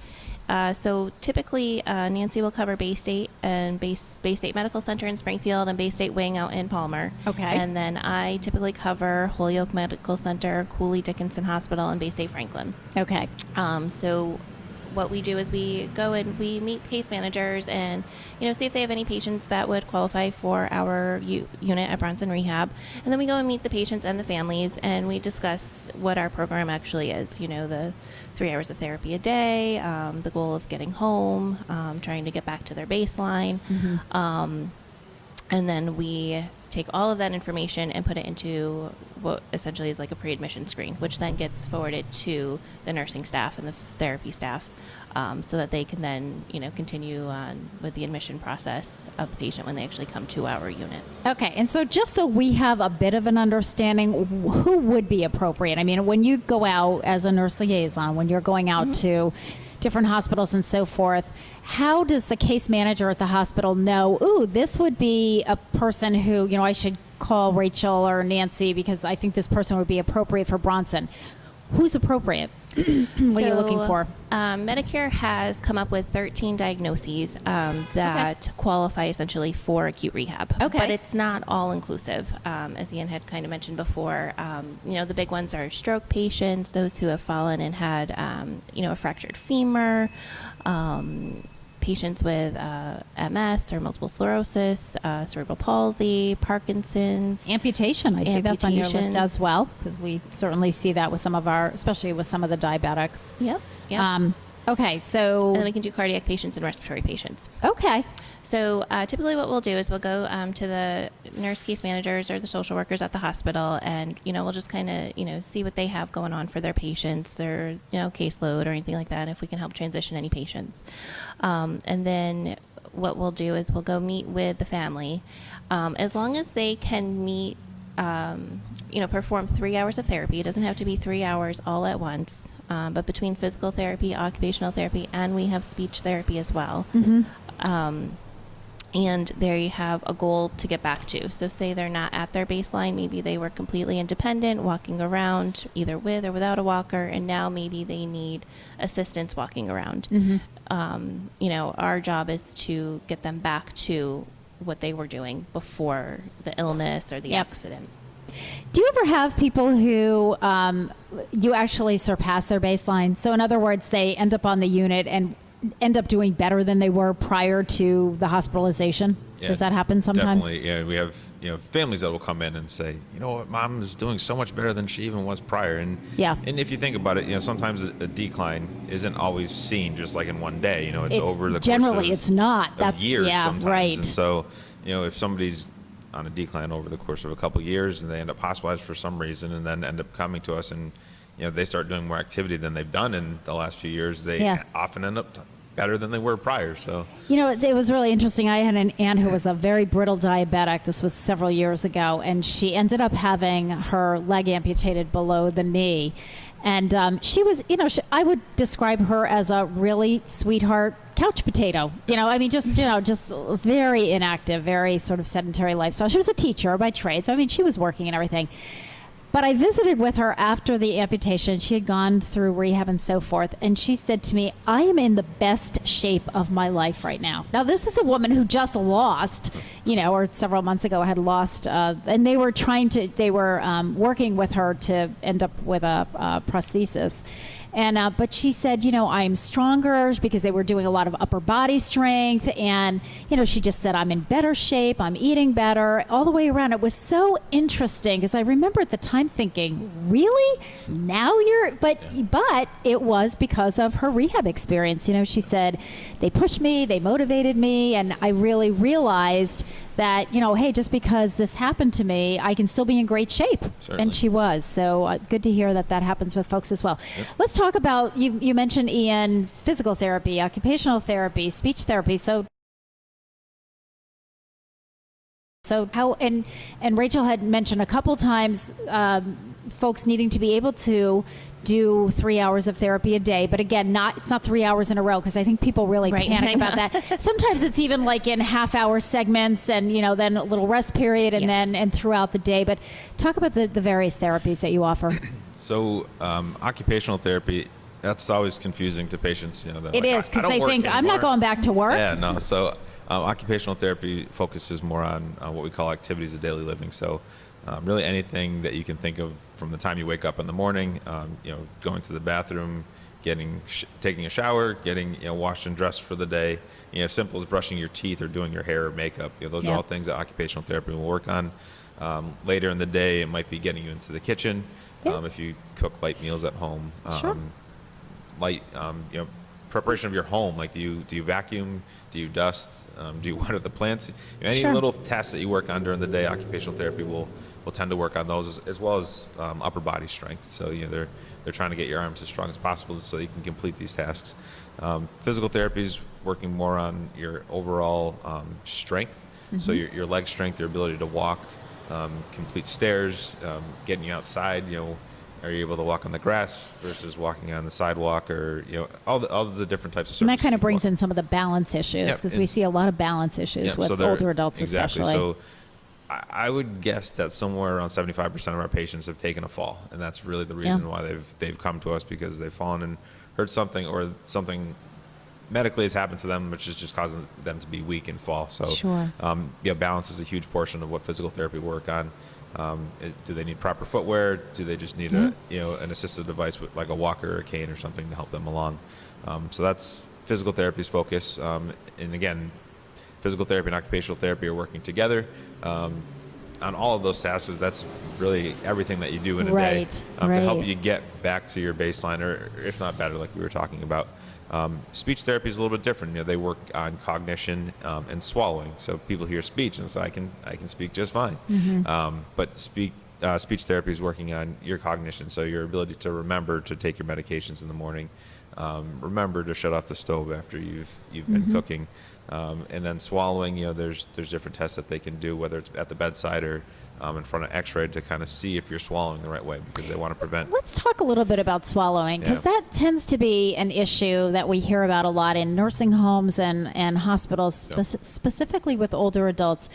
So typically, Nancy will cover Bay State and Bay State Medical Center in Springfield and Bay State Wing out in Palmer. Okay. And then I typically cover Holyoke Medical Center, Cooley Dickinson Hospital, and Bay State Franklin. Okay. So what we do is we go and we meet case managers and, see if they have any patients that would qualify for our unit at Bronson Rehab. And then we go and meet the patients and the families, and we discuss what our program actually is. The 3 hours of therapy a day, the goal of getting home, trying to get back to their baseline. And then we take all of that information and put it into what essentially is like a pre-admission screen, which then gets forwarded to the nursing staff and the therapy staff, so that they can then, continue on with the admission process of the patient when they actually come to our unit. Okay, and so just so we have a bit of an understanding, who would be appropriate? I mean, when you go out as a nurse liaison, when you're going out to different hospitals and so forth, how does the case manager at the hospital know, ooh, this would be a person who, I should call Rachel or Nancy because I think this person would be appropriate for Bronson. Who's appropriate? What are you looking for? Medicare has come up with 13 diagnoses that qualify essentially for acute rehab. Okay. But it's not all inclusive. As Ian had kind of mentioned before, the big ones are stroke patients, those who have fallen and had, a fractured femur, patients with MS or multiple sclerosis, cerebral palsy, Parkinson's. Amputation. I see that's on your list Amputations. as well, because we certainly see that with some of our, especially with some of the diabetics. Yep. Okay, so... And then we can do cardiac patients and respiratory patients. Okay. So typically what we'll do is we'll go to the nurse case managers or the social workers at the hospital, and, we'll just kind of, see what they have going on for their patients, their, caseload or anything like that, if we can help transition any patients. And then what we'll do is we'll go meet with the family. As long as they can meet, perform 3 hours of therapy. It doesn't have to be 3 hours all at once, but between physical therapy, occupational therapy, and we have speech therapy as well. And they have a goal to get back to. So say they're not at their baseline, maybe they were completely independent, walking around either with or without a walker, and now maybe they need assistance walking around. Our job is to get them back to what they were doing before the illness or the accident. Do you ever have people who you actually surpass their baseline? So in other words, they end up on the unit and end up doing better than they were prior to the hospitalization? Yeah, Does that happen sometimes? Definitely. Yeah, we have families that will come in and say, you know what, Mom is doing so much better than she even was prior. And and if you think about it, sometimes a decline isn't always seen just like in one day. It's over the generally course of, it's not. of That's years sometimes. Right. And so if somebody's on a decline over the course of a couple of years and they end up hospitalized for some reason and then end up coming to us and they start doing more activity than they've done in the last few years, they often end up better than they were prior. So it was really interesting. I had an aunt who was a very brittle diabetic. This was several years ago, and she ended up having her leg amputated below the knee. And she was, I would describe her as a really sweetheart couch potato. Just very inactive, very sort of sedentary lifestyle. She was a teacher by trade, so she was working and everything. But I visited with her after the amputation. She had gone through rehab and so forth. And she said to me, I am in the best shape of my life right now. Now, this is a woman who just lost, or several months ago had lost, and they were working with her to end up with a prosthesis. And but she said, I'm stronger because they were doing a lot of upper body strength. And, she just said, I'm in better shape. I'm eating better all the way around. It was so interesting because I remember at the time thinking, really? Now but it was because of her rehab experience. She said, they pushed me, they motivated me. And I really realized that, hey, just because this happened to me, I can still be in great shape. Certainly. And she was. So good to hear that happens with folks as well. Yep. Let's talk about, you mentioned, Ian, physical therapy, occupational therapy, speech therapy. So how, and Rachel had mentioned a couple times folks needing to be able to do 3 hours of therapy a day, but again, it's not 3 hours in a row, because I think people really panic about that. Sometimes it's even like in half-hour segments, and then a little rest period, and then throughout the day. But talk about the various therapies that you offer. So occupational therapy, that's always confusing to patients. It is, because they think, I'm not going back to work. Yeah, no. So occupational therapy focuses more on what we call activities of daily living. So really anything that you can think of from the time you wake up in the morning, going to the bathroom, taking a shower, getting washed and dressed for the day, simple as brushing your teeth or doing your hair or makeup. Those are all things that occupational therapy will work on. Later in the day, it might be getting you into the kitchen. If you cook light meals at home, light, preparation of your home. Like, do you vacuum? Do you dust? Do you water the plants? Any little tasks that you work on during the day, occupational therapy will tend to work on those, as well as upper body strength. So they're trying to get your arms as strong as possible so you can complete these tasks. Physical therapy is working more on your overall strength. So your leg strength, your ability to walk, complete stairs, getting you outside. Are you able to walk on the grass versus walking on the sidewalk, or all the different types of services? And that kind of brings in some of the balance issues, because we see a lot of balance issues with older adults, exactly. especially. So I would guess that somewhere around 75% of our patients have taken a fall, and that's really the reason why they've come to us, because they've fallen and hurt something, or something medically has happened to them, which is just causing them to be weak and fall. So, Sure. Balance is a huge portion of what physical therapy work on. Do they need proper footwear? Do they just need an assistive device with like a walker or a cane or something to help them along? So that's physical therapy's focus. And again, physical therapy and occupational therapy are working together. On all of those tasks, that's really everything that you do in a day to help you get back to your baseline, or if not better, like we were talking about. Speech therapy is a little bit different. They work on cognition and swallowing. So people hear speech and say, I can speak just fine. But speech therapy is working on your cognition, so your ability to remember to take your medications in the morning, remember to shut off the stove after you've been cooking, and then swallowing. There's different tests that they can do, whether it's at the bedside or in front of X-ray, to kind of see if you're swallowing the right way, because they want to prevent. Let's talk a little bit about swallowing, because that tends to be an issue that we hear about a lot in nursing homes and hospitals, specifically with older adults.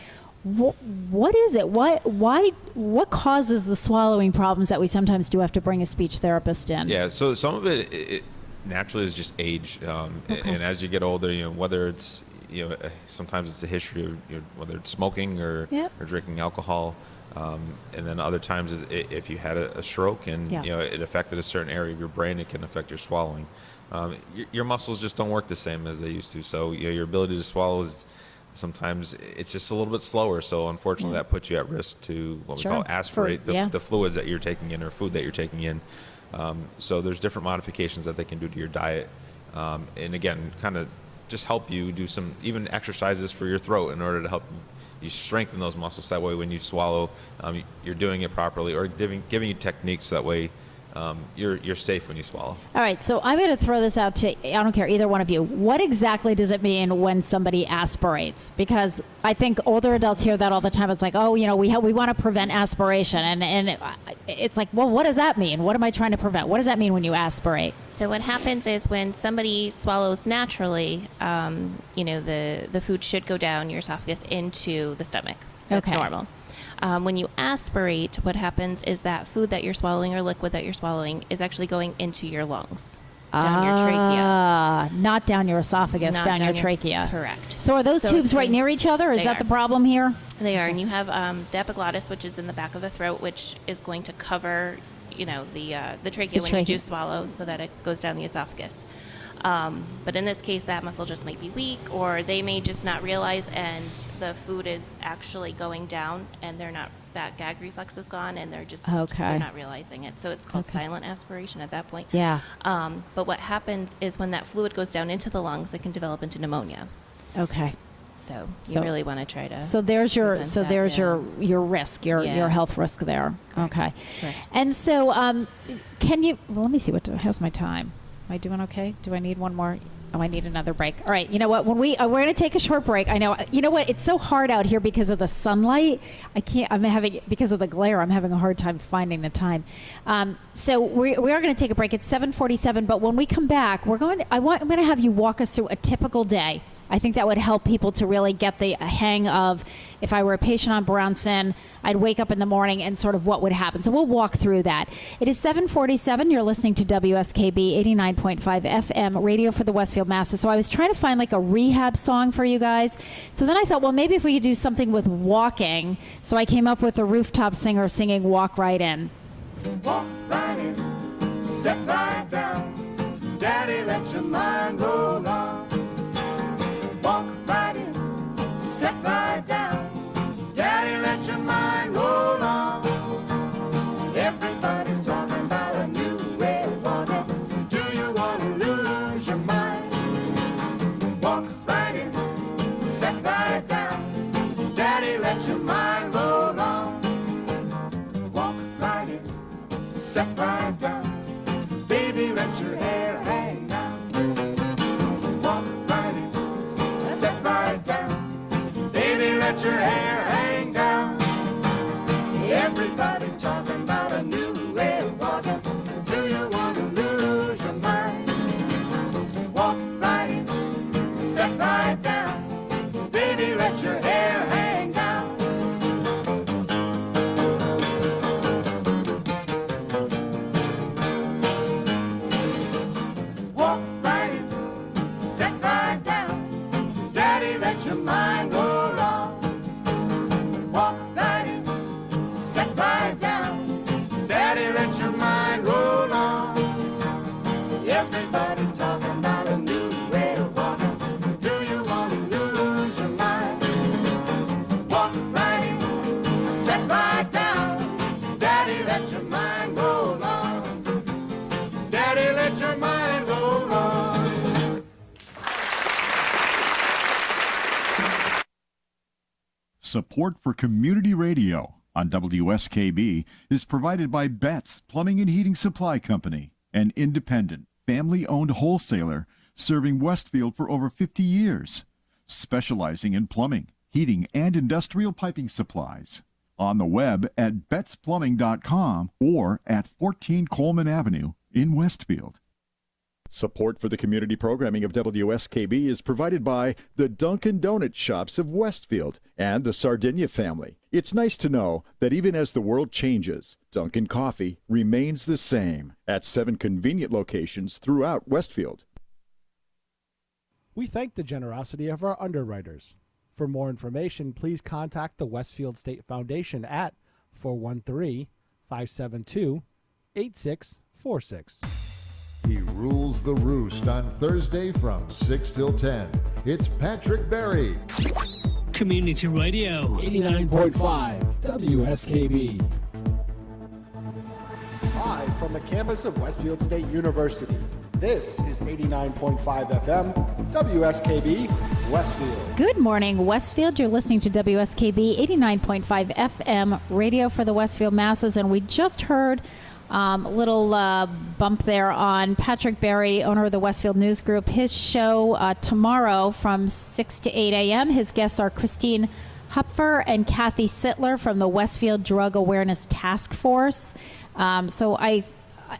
What is it? What causes the swallowing problems that we sometimes do have to bring a speech therapist in? Yeah, so some of it naturally is just age, and as you get older, whether it's sometimes it's a history of whether it's smoking or drinking alcohol, and then other times if you had a stroke and it affected a certain area of your brain, it can affect your swallowing. Your muscles just don't work the same as they used to, so your ability to swallow is sometimes it's just a little bit slower. So unfortunately, that puts you at risk to what we call aspirate the fluids that you're taking in or food that you're taking in. So there's different modifications that they can do to your diet, and again, kind of just help you do some even exercises for your throat in order to help you strengthen those muscles. That way, when you swallow, you're doing it properly, or giving you techniques that way you're safe when you swallow. All right, so I'm going to throw this out to, I don't care, either one of you. What exactly does it mean when somebody aspirates? Because I think older adults hear that all the time. It's like, oh, we want to prevent aspiration. And it's like, well, what does that mean? What am I trying to prevent? What does that mean when you aspirate? So what happens is when somebody swallows naturally, the food should go down your esophagus into the stomach. That's normal. When you aspirate, what happens is that food that you're swallowing or liquid that you're swallowing is actually going into your lungs, down your trachea. Not down your esophagus, down your trachea. Correct. So are those tubes right near each other? Is that the problem here? They are, and you have the epiglottis, which is in the back of the throat, which is going to cover, the trachea when you do swallow, so that it goes down the esophagus. But in this case, that muscle just might be weak, or they may just not realize, and the food is actually going down, and that gag reflex is gone, and they're not realizing it. So it's called silent aspiration at that point. Yeah. But what happens is when that fluid goes down into the lungs, it can develop into pneumonia. Okay. So you really want to try to. So there's your your risk, your health risk there. Correct. Okay. Correct. And so can you? Well, let me see how's my time. Am I doing okay? Do I need one more? Oh, I need another break. All right. You know what? When we're going to take a short break. I know. You know what? It's so hard out here because of the sunlight. Because of the glare. I'm having a hard time finding the time. So we are going to take a break. It's 7:47. But when we come back, I'm going to have you walk us through a typical day. I think that would help people to really get the hang of, if I were a patient on Bronson, I'd wake up in the morning and sort of what would happen. So we'll walk through that. It is 7:47. You're listening to WSKB 89.5 FM, radio for the Westfield Masses. So I was trying to find like a rehab song for you guys. So then I thought, well, maybe if we could do something with walking. So I came up with a rooftop singer singing Walk Right In. Walk right in, sit right down, Daddy, let your mind roll on. Walk right in, sit right down, Daddy, let your mind roll on. Everybody's talking about a new way of walking. Do you want to lose your mind? Walk right in, sit right down, Daddy, let your mind roll on. Walk right in, sit right down, baby, let your hair hang down. Walk right in, sit right down, baby, let your hair hang down. Everybody's talking about a new way of walking. Do you want to lose your mind? Walk right in, sit right down, baby, let your hair hang down. sit right down. Daddy, let your mind go long. Daddy, let your mind go long. Support for community radio on WSKB is provided by Betts Plumbing and Heating Supply Company, an independent, family-owned wholesaler serving Westfield for over 50 years, specializing in plumbing, heating, and industrial piping supplies. On the web at bettsplumbing.com or at 14 Coleman Avenue in Westfield. Support for the community programming of WSKB is provided by the Dunkin' Donuts shops of Westfield and the Sardinia family. It's nice to know that even as the world changes, Dunkin' Coffee remains the same at 7 convenient locations throughout Westfield. We thank the generosity of our underwriters. For more information, please contact the Westfield State Foundation at 413-572-8646. He rules the roost on Thursday from 6 till 10. It's Patrick Berry. Community Radio. 89.5 WSKB. Live from the campus of Westfield State University. This is 89.5 FM, WSKB, Westfield. Good morning, Westfield. You're listening to WSKB 89.5 FM, radio for the Westfield masses, and we just heard a little bump there on Patrick Berry, owner of the Westfield News Group. His show tomorrow from 6 to 8 a.m. His guests are Christine Hupfer and Kathy Sittler from the Westfield Drug Awareness Task Force. So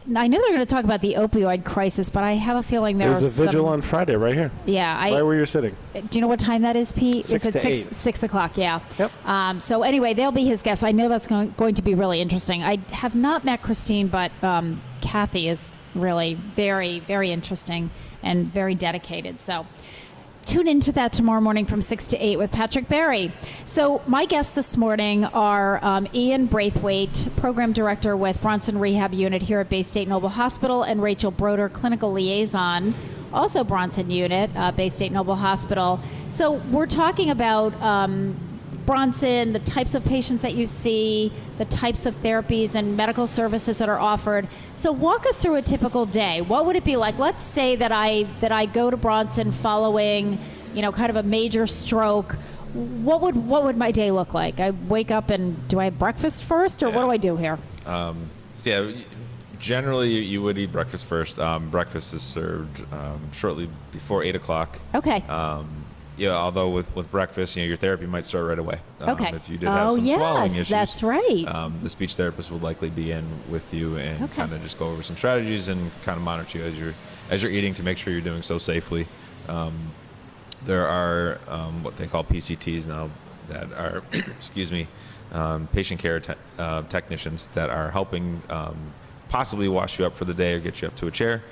I know they're going to talk about the opioid crisis, but I have a feeling There's a vigil on Friday right here. Yeah. Right where you're sitting. Do you know what time that is, Pete? 6 is it to 6, 6 o'clock? Yeah. Yep. So anyway, they'll be his guests. I know that's going to be really interesting. I have not met Christine, but Kathy is really very, very interesting and very dedicated. So tune into that tomorrow morning from 6 to 8 with Patrick Berry. So my guests this morning are Ian Braithwaite, Program Director with Bronson Rehab Unit here at Bay State Noble Hospital, and Rachel Broder, Clinical Liaison, also Bronson Unit, Bay State Noble Hospital. So we're talking about Bronson, the types of patients that you see, the types of therapies and medical services that are offered. So walk us through a typical day. What would it be like? Let's say that I go to Bronson following, kind of a major stroke. What would my day look like? I wake up and do I have breakfast first, or what do I do here? Generally you would eat breakfast first. Breakfast is served shortly before 8 o'clock. Okay. Although with breakfast, your therapy might start right away. Okay. If you did have some swallowing issues. That's right. The speech therapist will likely be in with you and kind of just go over some strategies and kind of monitor you as you're eating to make sure you're doing so safely. There are what they call PCTs now that are, patient care technicians that are helping possibly wash you up for the day or get you up to a chair.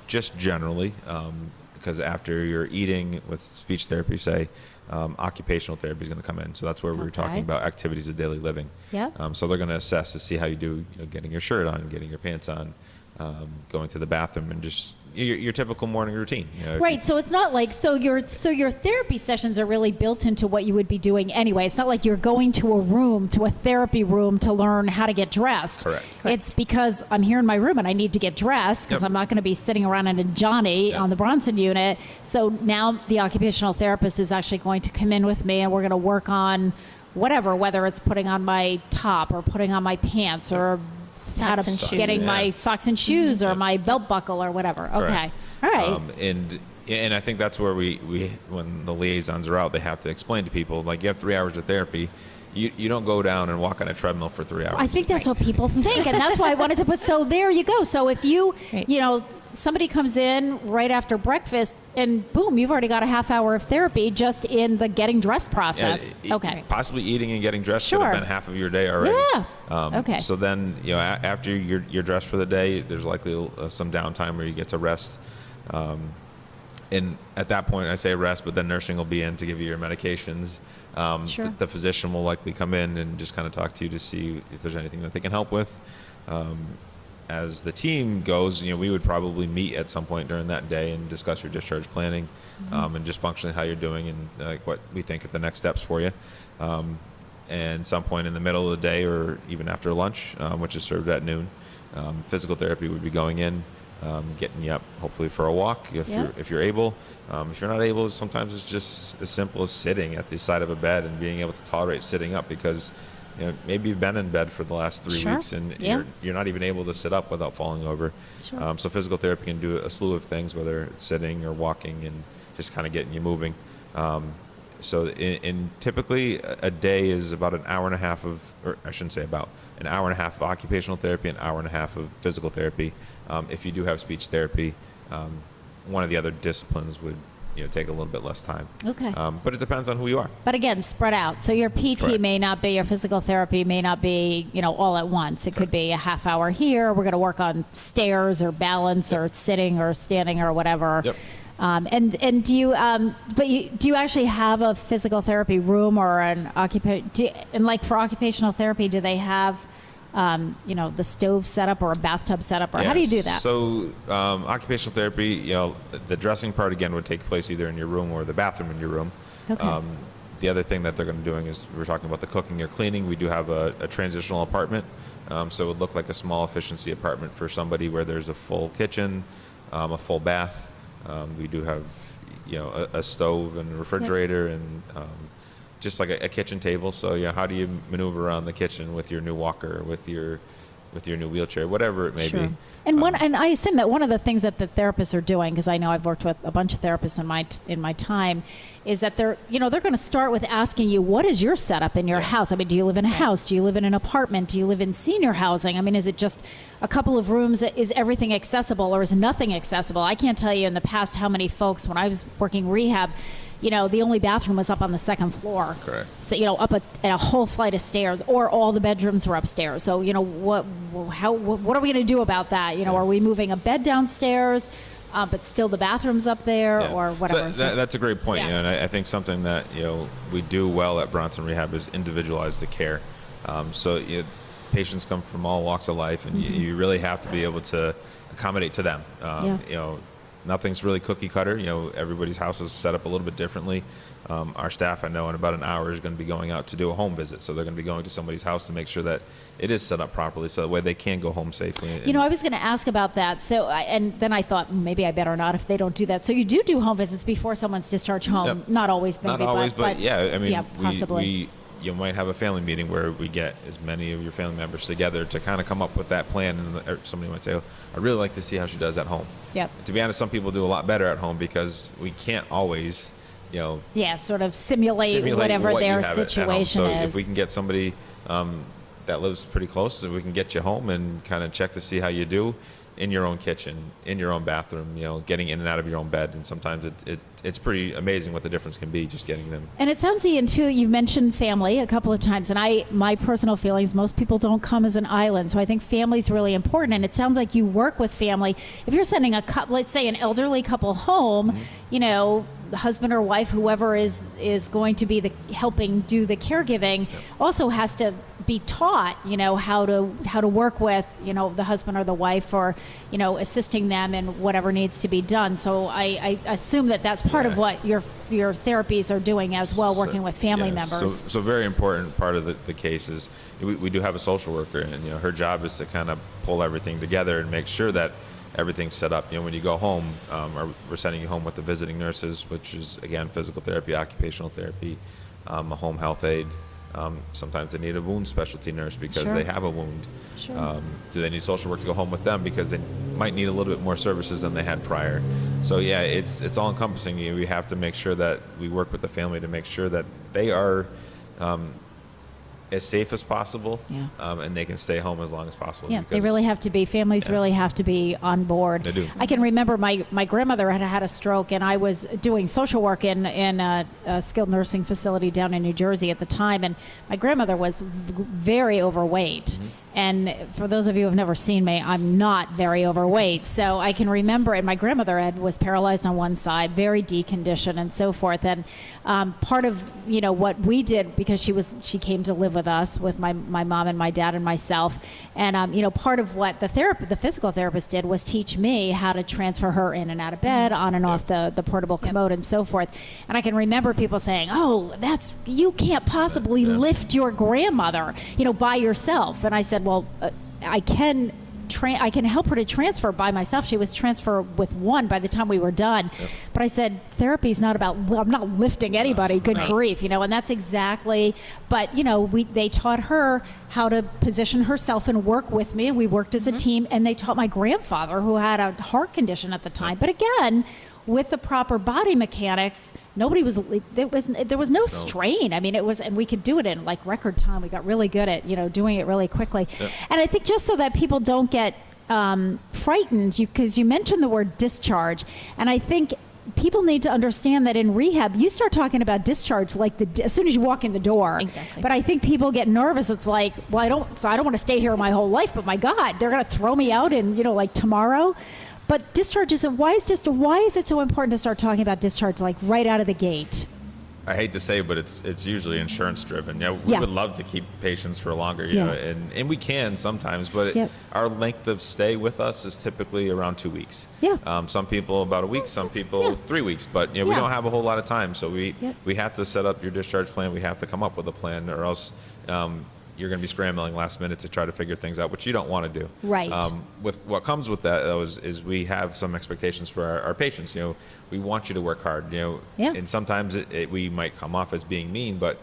Just generally. Because after you're eating with speech therapy, say, occupational therapy is going to come in. So that's where we were talking about activities of daily living. Yeah. So they're going to assess to see how you do, getting your shirt on, getting your pants on, going to the bathroom, and just your typical morning routine. Right. So it's not like your therapy sessions are really built into what you would be doing anyway. It's not like you're going to a therapy room to learn how to get dressed. Correct. It's because I'm here in my room and I need to get dressed because I'm not going to be sitting around in a Johnny on the Bronson unit. So now the occupational therapist is actually going to come in with me and we're going to work on whether it's putting on my top or putting on my pants or getting my socks and shoes or my belt buckle or whatever. Correct. Okay. All right. And I think that's where we when the liaisons are out, they have to explain to people, like, you have 3 hours of therapy. You don't go down and walk on a treadmill for 3 hours. I think that's what people think, and that's why I wanted to put. So there you go. So if somebody comes in right after breakfast, and boom, you've already got a half hour of therapy just in the getting dressed process. Okay. Possibly eating and getting dressed could have been half of your day already. Yeah. Okay. So then, after you're dressed for the day, there's likely some downtime where you get to rest. And at that point, I say rest, but then nursing will be in to give you your medications. The physician will likely come in and just kind of talk to you to see if there's anything that they can help with. As the team goes, we would probably meet at some point during that day and discuss your discharge planning, and just functionally how you're doing and what we think are the next steps for you. and some point in the middle of the day or even after lunch, which is served at noon. Physical therapy would be going in, getting you up hopefully for a walk if you're able. If you're not able, sometimes it's just as simple as sitting at the side of a bed and being able to tolerate sitting up, because maybe you've been in bed for the last 3 weeks and you're not even able to sit up without falling over. So physical therapy can do a slew of things, whether it's sitting or walking and just kind of getting you moving. So in typically a day is about an hour and a half of, or I shouldn't say about, an hour and a half of occupational therapy, an hour and a half of physical therapy. If you do have speech therapy, one of the other disciplines would take a little bit less time. Okay. But it depends on who you are. But again, spread out. So your PT Correct. may not be, your physical therapy may not be, all at once. It could be a half hour here. We're going to work on stairs or balance or sitting or standing or whatever. Yep. And do you do you actually have a physical therapy room or an and like for occupational therapy, do they have the stove set up or a bathtub set up, or how do you do that? So occupational therapy, the dressing part again would take place either in your room or the bathroom in your room. Okay. The other thing that they're going to be doing is, we're talking about the cooking or cleaning. We do have a transitional apartment, so it would look like a small efficiency apartment for somebody where there's a full kitchen, a full bath. We do have a stove and a refrigerator and just like a kitchen table. So how do you maneuver around the kitchen with your new walker, with your new wheelchair, whatever it may be. And and I assume that one of the things that the therapists are doing, because I know I've worked with a bunch of therapists in my time, is that they're going to start with asking you, what is your setup in your house? I mean, do you live in a house? Do you live in an apartment? Do you live in senior housing? I mean, is it just a couple of rooms? Is everything accessible, or is nothing accessible? I can't tell you in the past how many folks, when I was working rehab, the only bathroom was up on the second floor. Correct. So, up a whole flight of stairs, or all the bedrooms were upstairs. So, what are we going to do about that? Are we moving a bed downstairs, but still the bathroom's up there, or whatever? So that's a great point. And I think something that we do well at Bronson Rehab is individualize the care. So patients come from all walks of life, and you really have to be able to accommodate to them. Nothing's really cookie cutter. Everybody's house is set up a little bit differently. Our staff, I know, in about an hour is going to be going out to do a home visit. So they're going to be going to somebody's house to make sure that it is set up properly, so that way they can go home safely. I was going to ask about that. So, and then I thought maybe I better not if they don't do that. So you do home visits before someone's discharged home. Yep. Not always, maybe. Not always, but yeah. I mean, possibly. You might have a family meeting where we get as many of your family members together to kind of come up with that plan, and somebody might say, I'd really like to see how she does at home. Yep. To be honest, some people do a lot better at home because we can't always, sort of simulate whatever what their you have at home. situation So is. if we can get somebody that lives pretty close, so we can get you home and kind of check to see how you do in your own kitchen, in your own bathroom, getting in and out of your own bed. And sometimes it's pretty amazing what the difference can be just getting them. And it sounds, Ian, too, you've mentioned family a couple of times. And my personal feelings, most people don't come as an island. So I think family's really important. And it sounds like you work with family. If you're sending let's say an elderly couple home, the husband or wife, whoever is going to be helping do the caregiving, also has to be taught, how to work with, the husband or the wife, or, assisting them in whatever needs to be done. So I assume that that's part of what your therapies are doing as well, working with family members. So very important part of the case is we do have a social worker, and her job is to kind of pull everything together and make sure that everything's set up. When you go home, we're sending you home with the visiting nurses, which is again physical therapy, occupational therapy, a home health aide. Sometimes they need a wound specialty nurse because they have a wound. Sure. Do they need social work to go home with them because they might need a little bit more services than they had prior? So it's all encompassing. We have to make sure that we work with the family to make sure that they are as safe as possible, and they can stay home as long as possible. Yeah, they really have to be. Families really have to be on board. They do. I can remember my grandmother had a stroke, and I was doing social work in a skilled nursing facility down in New Jersey at the time, and my grandmother was very overweight. And for those of you who have never seen me, I'm not very overweight. So I can remember, and my grandmother was paralyzed on one side, very deconditioned and so forth. And part of, what we did, because she came to live with us, with my mom and my dad and myself. And, part of what the physical therapist did was teach me how to transfer her in and out of bed, on and off the portable commode and so forth. And I can remember people saying, oh, you can't possibly lift your grandmother, by yourself. And I said, well, I can help her to transfer by myself. She was transfer with one by the time we were done. Yep. But I said, therapy's not about, I'm not lifting anybody, good grief, and that's exactly, but they taught her how to position herself and work with me. We worked as a team, and they taught my grandfather, who had a heart condition at the time. But again, with the proper body mechanics, there was no strain. I mean, and we could do it in like record time. We got really good at, doing it really quickly. Yep. And I think just so that people don't get frightened, because you mentioned the word discharge, and I think people need to understand that in rehab, you start talking about discharge like as soon as you walk in the door. Exactly. But I think people get nervous. It's like, well, I don't want to stay here my whole life, but my God, they're going to throw me out in, like tomorrow. But discharge why is it so important to start talking about discharge like right out of the gate? I hate to say, but it's usually insurance driven. We would love to keep patients for longer, and we can sometimes, but our length of stay with us is typically around 2 weeks. Yeah. Some people about a week, some people 3 weeks, but we don't have a whole lot of time, so we have to set up your discharge plan. We have to come up with a plan, or else you're going to be scrambling last minute to try to figure things out, which you don't want to do. Right. With what comes with that, though, is we have some expectations for our patients. We want you to work hard. And sometimes we might come off as being mean, but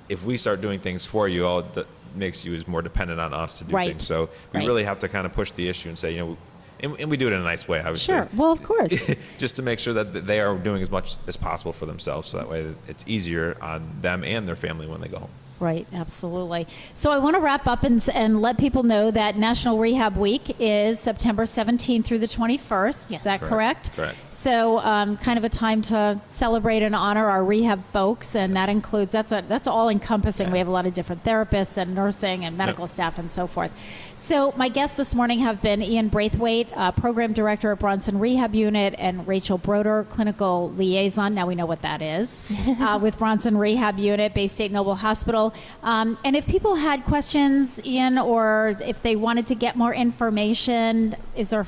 if we start doing things for you, all that makes you is more dependent on us to do things. So we really have to kind of push the issue and say, and we do it in a nice way, obviously. Sure. Well, of course. Just to make sure that they are doing as much as possible for themselves, so that way it's easier on them and their family when they go home. Right, absolutely. So I want to wrap up and let people know that National Rehab Week is September 17th through the 21st. Yes. Is that correct? Correct. So kind of a time to celebrate and honor our rehab folks, and that includes, that's all encompassing. We have a lot of different therapists and nursing and medical staff and so forth. So my guests this morning have been Ian Braithwaite, Program Director at Bronson Rehab Unit, and Rachel Broder, Clinical Liaison. Now we know what that is, with Bronson Rehab Unit, Bay State Noble Hospital. And if people had questions, Ian, or if they wanted to get more information, do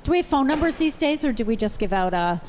we have phone numbers these days, or do we just give out a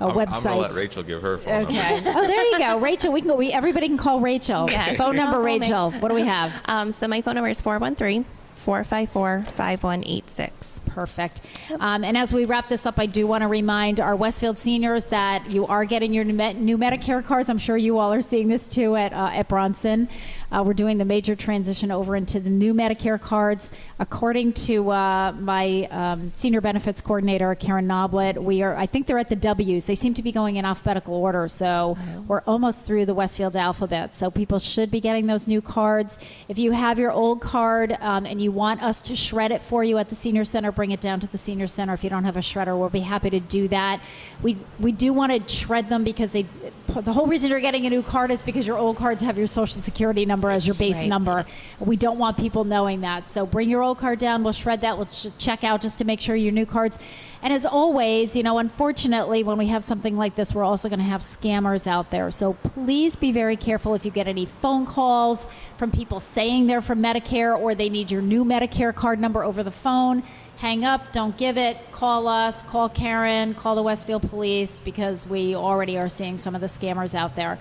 website? I'm going to let Rachel give her phone number. Oh, there you go. Rachel, everybody can call Rachel. Yes. Phone number, Rachel. What do we have? So my phone number is 413-454-5186. Perfect. And as we wrap this up, I do want to remind our Westfield seniors that you are getting your new Medicare cards. I'm sure you all are seeing this too at Bronson. We're doing the major transition over into the new Medicare cards. According to my senior benefits coordinator, Karen Noblet, I think they're at the W's. They seem to be going in alphabetical order, so we're almost through the Westfield alphabet. So people should be getting those new cards. If you have your old card and you want us to shred it for you at the senior center, bring it down to the senior center. If you don't have a shredder, we'll be happy to do that. We do want to shred them because the whole reason you're getting a new card is because your old cards have your Social Security number as your base number. We don't want people knowing that. So bring your old card down. We'll shred that. We'll check out just to make sure your new cards. And as always, unfortunately, when we have something like this, we're also going to have scammers out there. So please be very careful if you get any phone calls from people saying they're from Medicare or they need your new Medicare card number over the phone. Hang up, don't give it, call us, call Karen, call the Westfield Police, because we already are seeing some of the scammers out there.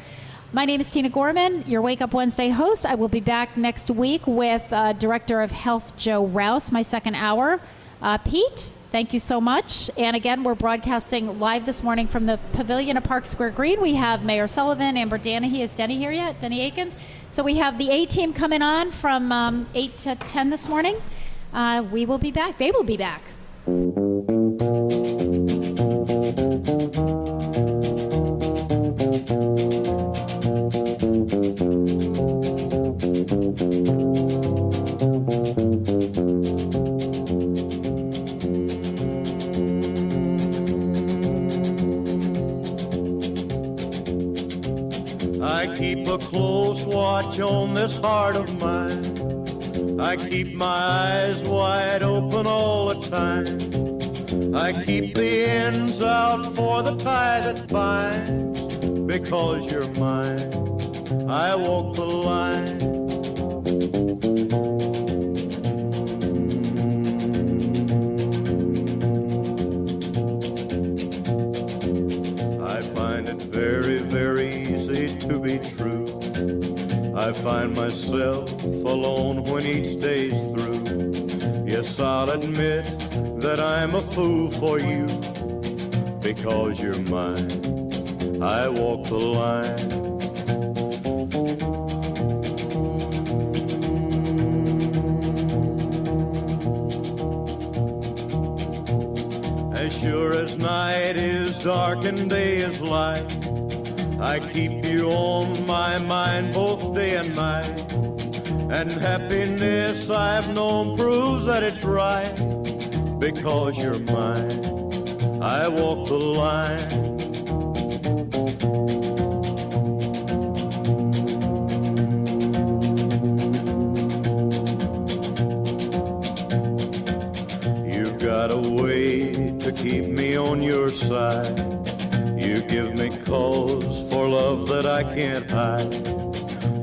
My name is Tina Gorman, your Wake Up Wednesday host. I will be back next week with Director of Health Joe Rouse, my second hour. Pete, thank you so much. And again, we're broadcasting live this morning from the Pavilion at Park Square Green. We have Mayor Sullivan, Amber Danahy. Is Denny here yet? Denny Akins. So we have the A-team coming on from 8 to 10 this morning. We will be back. They will be back. I keep a close watch on this heart of mine. I keep my eyes wide open all the time. I keep the ends out for the tie that binds. Because you're mine, I walk the line. I find it very, very easy to be true. I find myself alone when each day's through. Yes, I'll admit that I'm a fool for you. Because you're mine, I walk the line. As sure as night is dark and day is light, I keep you on my mind both day and night. And happiness I've known proves that it's right. Because you're mine, I walk the line. You've got a way to keep me on your side. You give me cause for love that I can't hide.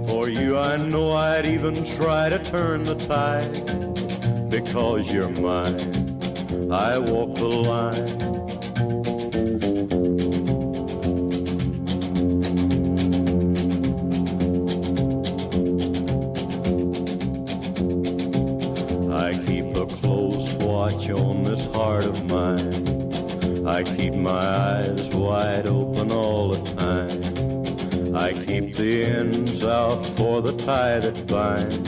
For you I know I'd even try to turn the tide. Because you're mine, I walk the line. I keep a close watch on this heart of mine. I keep my eyes wide open all the time. I keep the ends out for the tie that binds.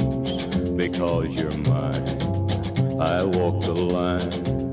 Because you're mine, I walk the line.